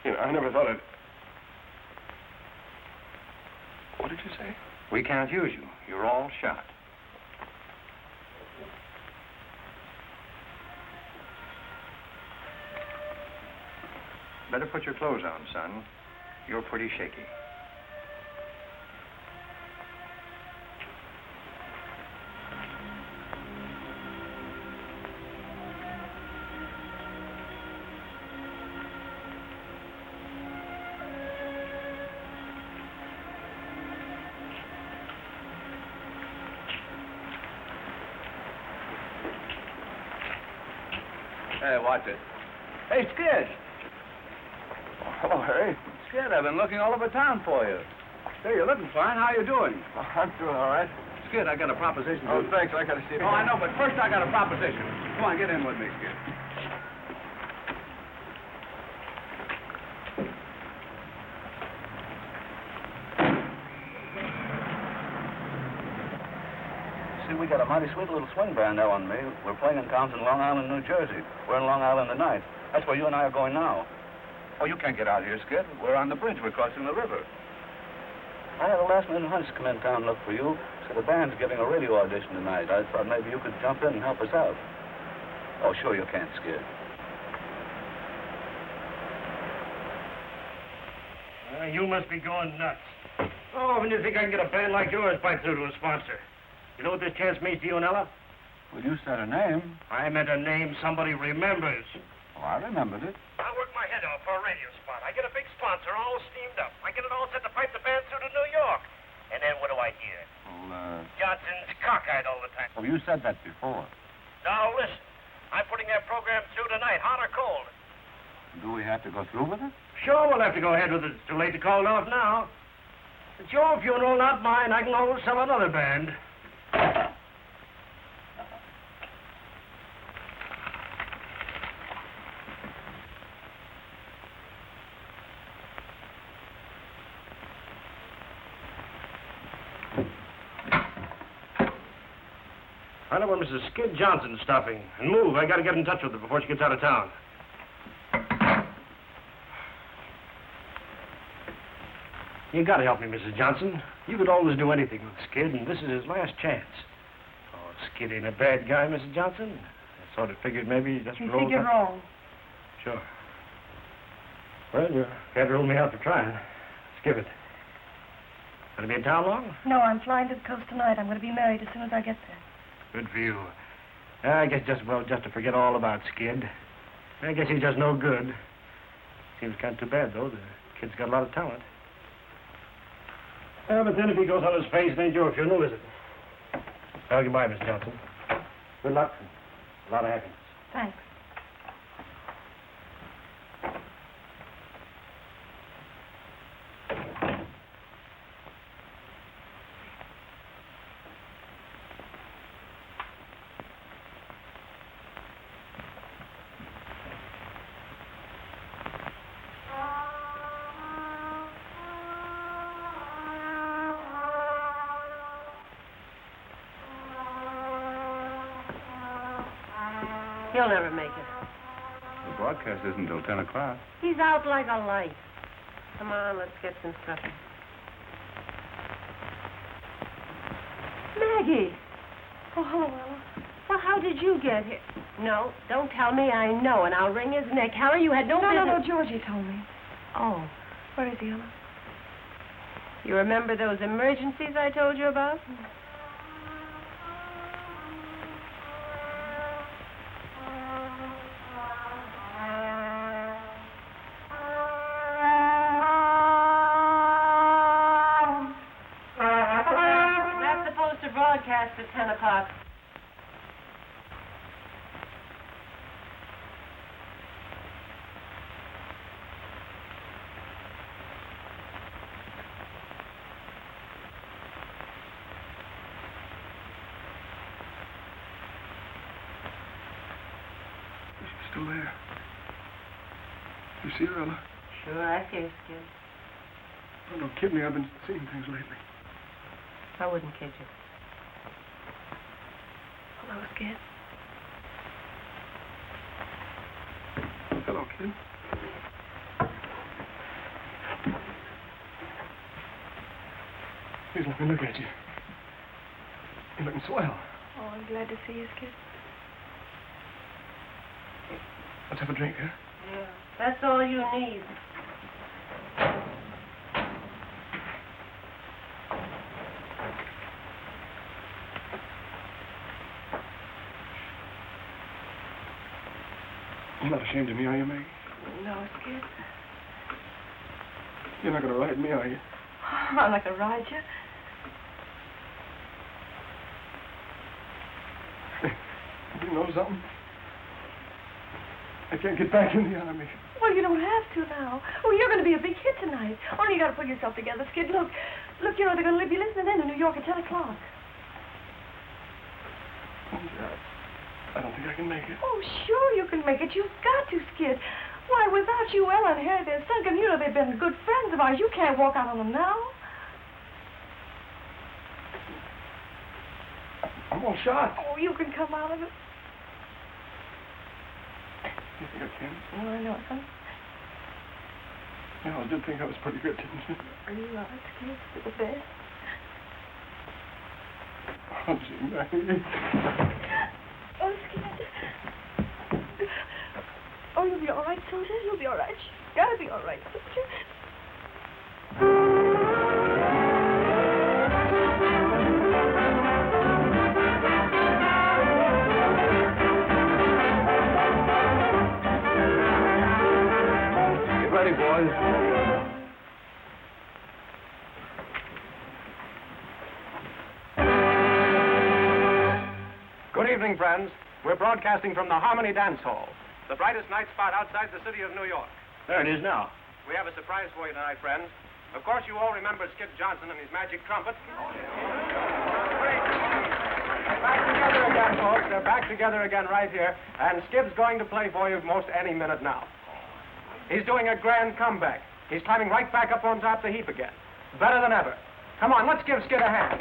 You know, I never thought I'd... What did you say? We can't use you. You're all shot. Better put your clothes on, son. You're pretty shaky. Hey, watch it. Hey, Skid. Oh, hello, Harry. Skid, I've been looking all over town for you. Hey, you're looking fine. How you doing? Oh, I'm doing all right. Skid, I got a proposition. Oh, thanks. I got to see it. Oh, I know, but first I got a proposition. Come on, get in with me, Skid. See, we got a mighty sweet little swing band now on me. We're playing in towns in Long Island, New Jersey. We're in Long Island tonight. That's where you and I are going now. Oh, you can't get out here, Skid. We're on the bridge. We're crossing the river. I had a last-minute hunch to come in town and look for you. The band's giving a radio audition tonight. I thought maybe you could jump in and help us out. Oh, sure you can, Skid. You must be going nuts. Oh, when you think I can get a band like yours pipe through to a sponsor? You know what this chance means to you and Ella? Well, you said a name. I meant a name somebody remembers. Oh, I remembered it. I work my head off for a radio spot. I get a big sponsor all steamed up. I get it all set to pipe the band through to New York. And then what do I hear? Well, Johnson's cockeyed all the time. Oh, you said that before. Now, listen. I'm putting that program through tonight, hot or cold. Do we have to go through with it? Sure, we'll have to go ahead with it. It's too late to call it off now. It's your funeral, not mine. I can always sell another band. Find out where Mrs. Skid Johnson's stopping. And move. I gotta get in touch with her before she gets out of town. You gotta help me, Mrs. Johnson. You could always do anything with Skid, and this is his last chance. Oh, Skid ain't a bad guy, Mrs. Johnson. I sort of figured maybe just You for old figured time- wrong. Sure. Well, you can't rule me out for trying. Let's give it. Gonna be in town long? No, I'm flying to the coast tonight. I'm going to be married as soon as I get there. Good for you. I guess just to forget all about Skid. I guess he's just no good. Seems kind of too bad, though. The kid's got a lot of talent. But then if he goes on his face, it ain't your funeral, is it? Well, goodbye, Miss Johnson. Good luck. A lot of happiness. Thanks. He'll never make it. The broadcast isn't until 10 o'clock. He's out like a light. Come on, let's get some supper. Maggie! Oh, hello, Ella. Well, how did you get here? No, don't tell me. I know, and I'll wring his neck. Harry, you had no business... No, Georgie told me. Oh. Where is he, Ella? You remember those emergencies I told you about? That's supposed to broadcast at 10 o'clock. Still there. You see her, Ella? Sure, I see her, Skid. Oh, don't kid me. I've been seeing things lately. I wouldn't kid you. Hello, Skid. Hello, kid. Please let me look at you. You're looking swell. Oh, I'm glad to see you, Skid. Let's have a drink, huh? Yeah, that's all you need. You're not ashamed of me, are you, Maggie? No, Skid. You're not going to ride me, are you? I'm not going to ride you. You know something? I can't get back in the army. Well, you don't have to now. Oh, you're going to be a big hit tonight. Only you got to pull yourself together, Skid. Look, you know, they're going to be listening in New York at 10 o'clock. I don't think I can make it. Oh, sure you can make it. You've got to, Skid. Why, without you, Ella and Harry, they're sunken. You know, they've been good friends of ours. You can't walk out on them now. I'm all shot. Oh, you can come out of it. You think I can? Oh, I know it, son. Yeah, I did think I was pretty good, didn't you? Are you right, Skid? You're the best. Oh, gee, Maggie. Oh, Skid. Oh, you'll be all right, soldier. You'll be all right. You gotta be all right, soldier. Get ready, boys. Good evening, friends. We're broadcasting from the Harmony Dance Hall, the brightest night spot outside the city of New York. There it is now. We have a surprise for you tonight, friends. Of course, you all remember Skid Johnson and his magic trumpet. They're back together again, folks. They're back together again right here. And Skid's going to play for you most any minute now. He's doing a grand comeback. He's climbing right back up on top the heap again. Better than ever. Come on, let's give Skid a hand.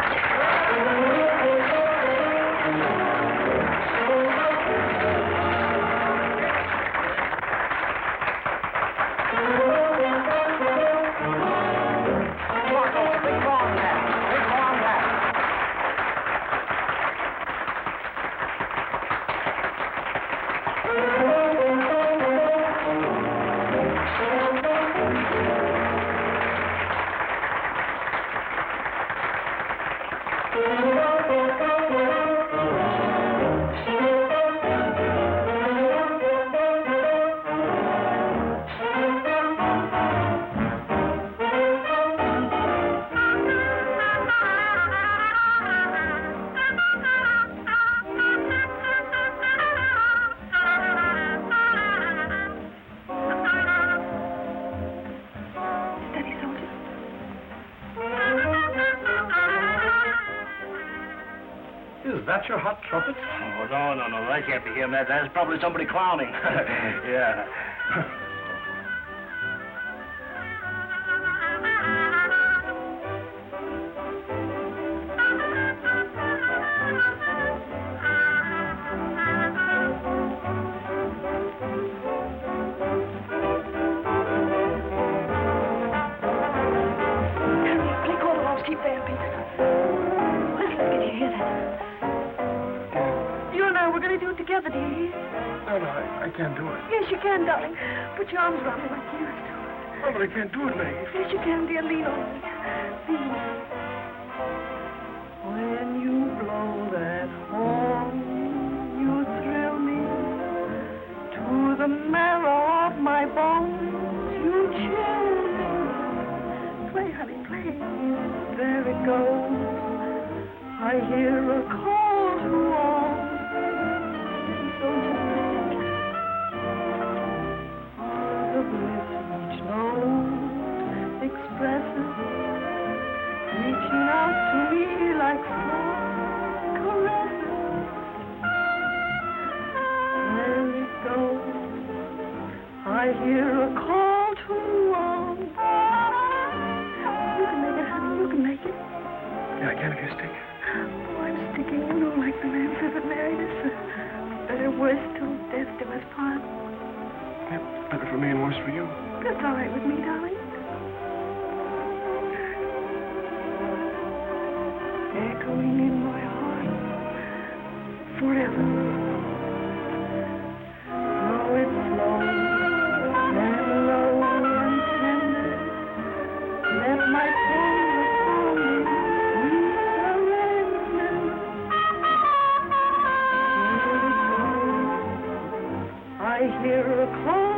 Is that your hot trumpet? Oh, no. That can't be him. That's probably somebody clowning. Yeah. Click all the ropes. Keep there, Pete. Listen, can you hear that? You and I, we're going to do it together, do you hear? No, I can't do it. Yes, you can, darling. Put your arms around me like you used to. Oh, but I can't do it, Maggie. Yes, you can, dear. Lean on me. Lean. When you blow that horn, you thrill me to the marrow of my bones. You chill me. Play, honey, play. There it goes. I hear a call to arms. Don't you think? The bliss each note expresses, reaching out to me like soft caresses. There it goes. I hear a call to arms. You can make it, honey. You can make it. Yeah, I can if you stick. Oh, I'm sticking, you know, like the man says that married us. Better, worse, till death do us part. Yeah, better for me and worse for you. That's all right with me, darling. Echoing in my heart forever. Oh, it's slow and low and tender. Let my soul I hear a call.